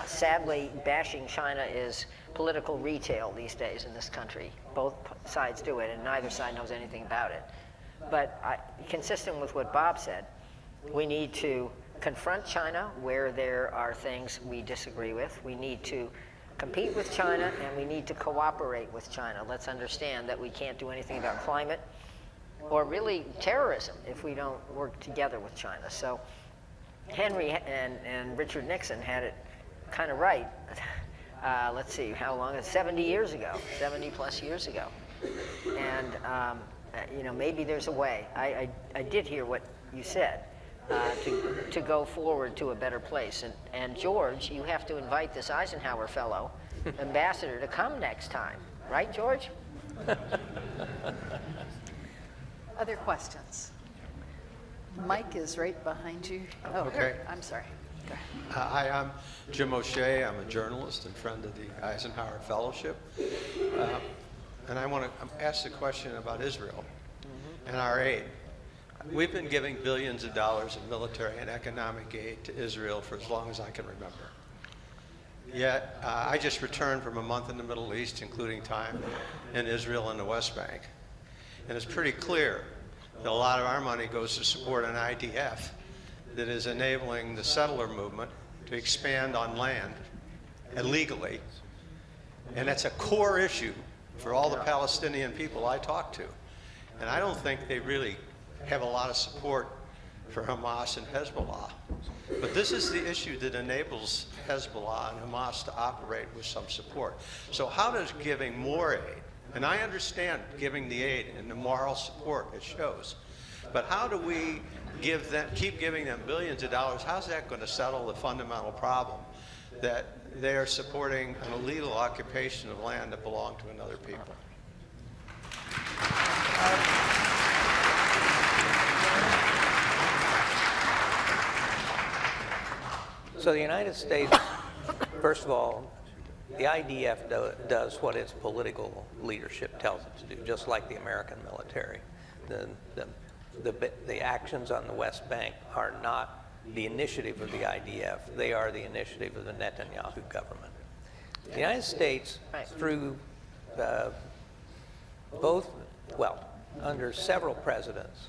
Sadly, bashing China is political retail these days in this country. Both sides do it, and neither side knows anything about it. But consistent with what Bob said, we need to confront China where there are things we disagree with. We need to compete with China, and we need to cooperate with China. Let's understand that we can't do anything about climate or really terrorism if we don't work together with China. So Henry and Richard Nixon had it kind of right. Let's see, how long? 70 years ago, 70 plus years ago. And you know, maybe there's a way. I did hear what you said, to go forward to a better place. And George, you have to invite this Eisenhower fellow, ambassador, to come next time. Right, George? Other questions? Mike is right behind you. Oh, Okay. here. I'm sorry. Go ahead. Hi, I'm Jim O'Shea. I'm a journalist and friend of the Eisenhower Fellowship. And I want to ask a question about Israel and our aid. We've been giving billions of dollars in military and economic aid to Israel for as long as I can remember. Yet, I just returned from a month in the Middle East, including time in Israel and the West Bank. And it's pretty clear that a lot of our money goes to support an IDF that is enabling the settler movement to expand on land illegally. And that's a core issue for all the Palestinian people I talk to. And I don't think they really have a lot of support for Hamas and Hezbollah. But this is the issue that enables Hezbollah and Hamas to operate with some support. So how does giving more aid, and I understand giving the aid and the moral support it shows, but how do we keep giving them billions of dollars? How's that going to settle the fundamental problem that they are supporting an illegal occupation of land that belonged to another people? So the United States, first of all, the IDF does what its political leadership tells it to do, just like the American military. The actions on the West Bank are not the initiative of the IDF. They are the initiative of the Netanyahu government. The United States, through under several presidents,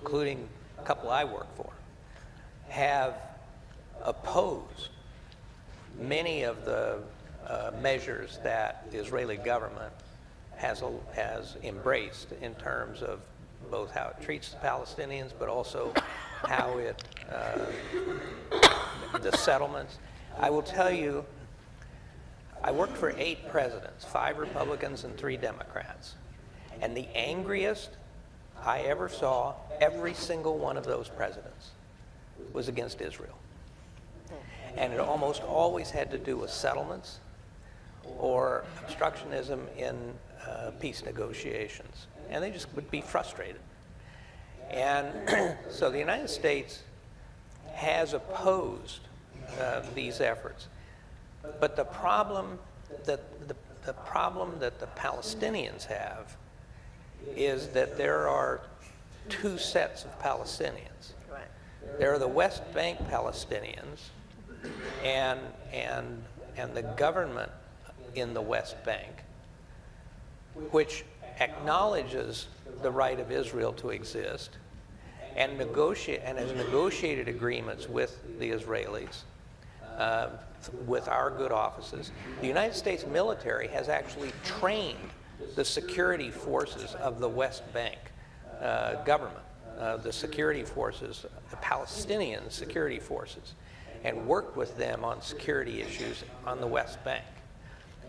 including a couple I work for, have opposed many of the measures that the Israeli government has embraced in terms of both how it treats the Palestinians, but also how it, the settlements. I will tell you, I worked for 8 presidents, 5 Republicans and 3 Democrats. And the angriest I ever saw, every single one of those presidents, was against Israel. And it almost always had to do with settlements or obstructionism in peace negotiations. And they just would be frustrated. And so the United States has opposed these efforts. But the problem that the Palestinians have is that there are 2 sets of Palestinians. Right. There are the West Bank Palestinians and the government in the West Bank, which acknowledges the right of Israel to exist and has negotiated agreements with the Israelis, with our good offices. The United States military has actually trained the security forces of the West Bank government, the security forces, the Palestinian security forces, and worked with them on security issues on the West Bank.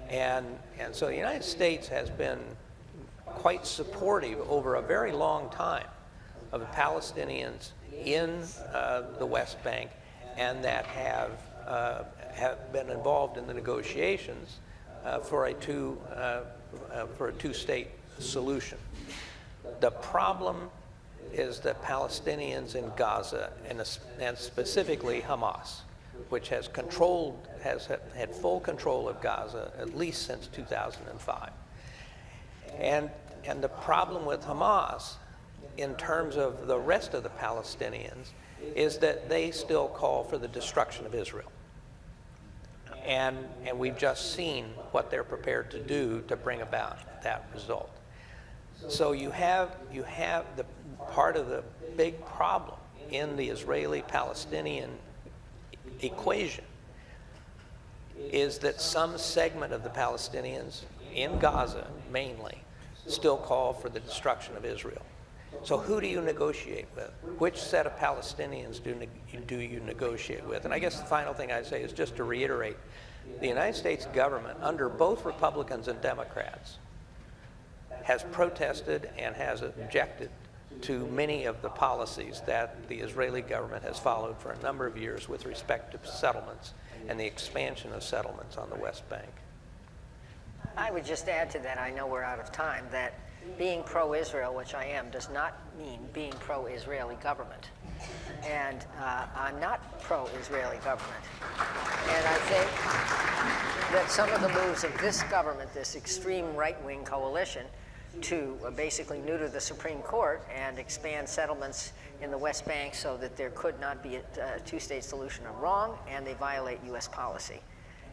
And so the United States has been quite supportive over a very long time of the Palestinians in the West Bank and that have been involved in the negotiations for a two-state solution. The problem is the Palestinians in Gaza, and specifically Hamas, which has had full control of Gaza at least since 2005. And the problem with Hamas in terms of the rest of the Palestinians is that they still call for the destruction of Israel. And we've just seen what they're prepared to do to bring about that result. So you have the part of the big problem in the Israeli-Palestinian equation is that some segment of the Palestinians in Gaza mainly still call for the destruction of Israel. So who do you negotiate with? Which set of Palestinians do you negotiate with? And I guess the final thing I'd say is just to reiterate, the United States government, under both Republicans and Democrats, has protested and has objected to many of the policies that the Israeli government has followed for a number of years with respect to settlements and the expansion of settlements on the West Bank. I would just add to that, I know we're out of time, that being pro-Israel, which I am, does not mean being pro-Israeli government. And I'm not pro-Israeli government. And I think that some of the moves of this government, this extreme right-wing coalition, to basically neuter the Supreme Court and expand settlements in the West Bank so that there could not be a two-state solution are wrong, and they violate U.S. policy.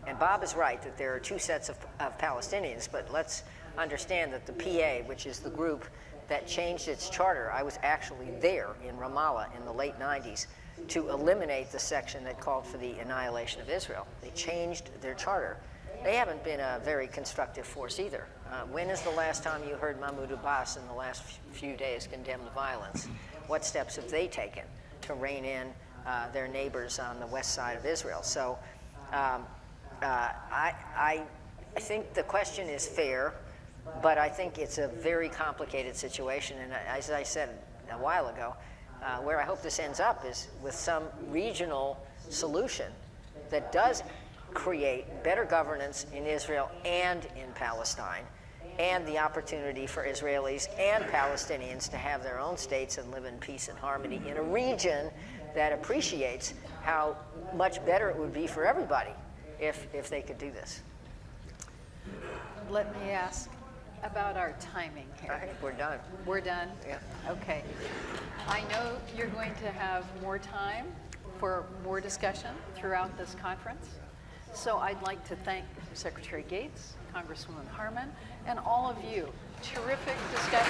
And Bob is right that there are two sets of Palestinians, but let's understand that the PA, which is the group that changed its charter, I was actually there in Ramallah in the late 90s to eliminate the section that called for the annihilation of Israel. They changed their charter. They haven't been a very constructive force either. When is the last time you heard Mahmoud Abbas in the last few days condemn the violence? What steps have they taken to rein in their neighbors on the west side of Israel? So I think the question is fair, but I think it's a very complicated situation. And as I said a while ago, where I hope this ends up is with some regional solution that does create better governance in Israel and in Palestine, and the opportunity for Israelis and Palestinians to have their own states and live in peace and harmony in a region that appreciates how much better it would be for everybody if they could do this. Let me ask about our timing here. I think we're done. We're done? Yeah. Okay. I know you're going to have more time for more discussion throughout this conference. So I'd like to thank Secretary Gates, Congresswoman Harman, and all of you. Terrific discussion.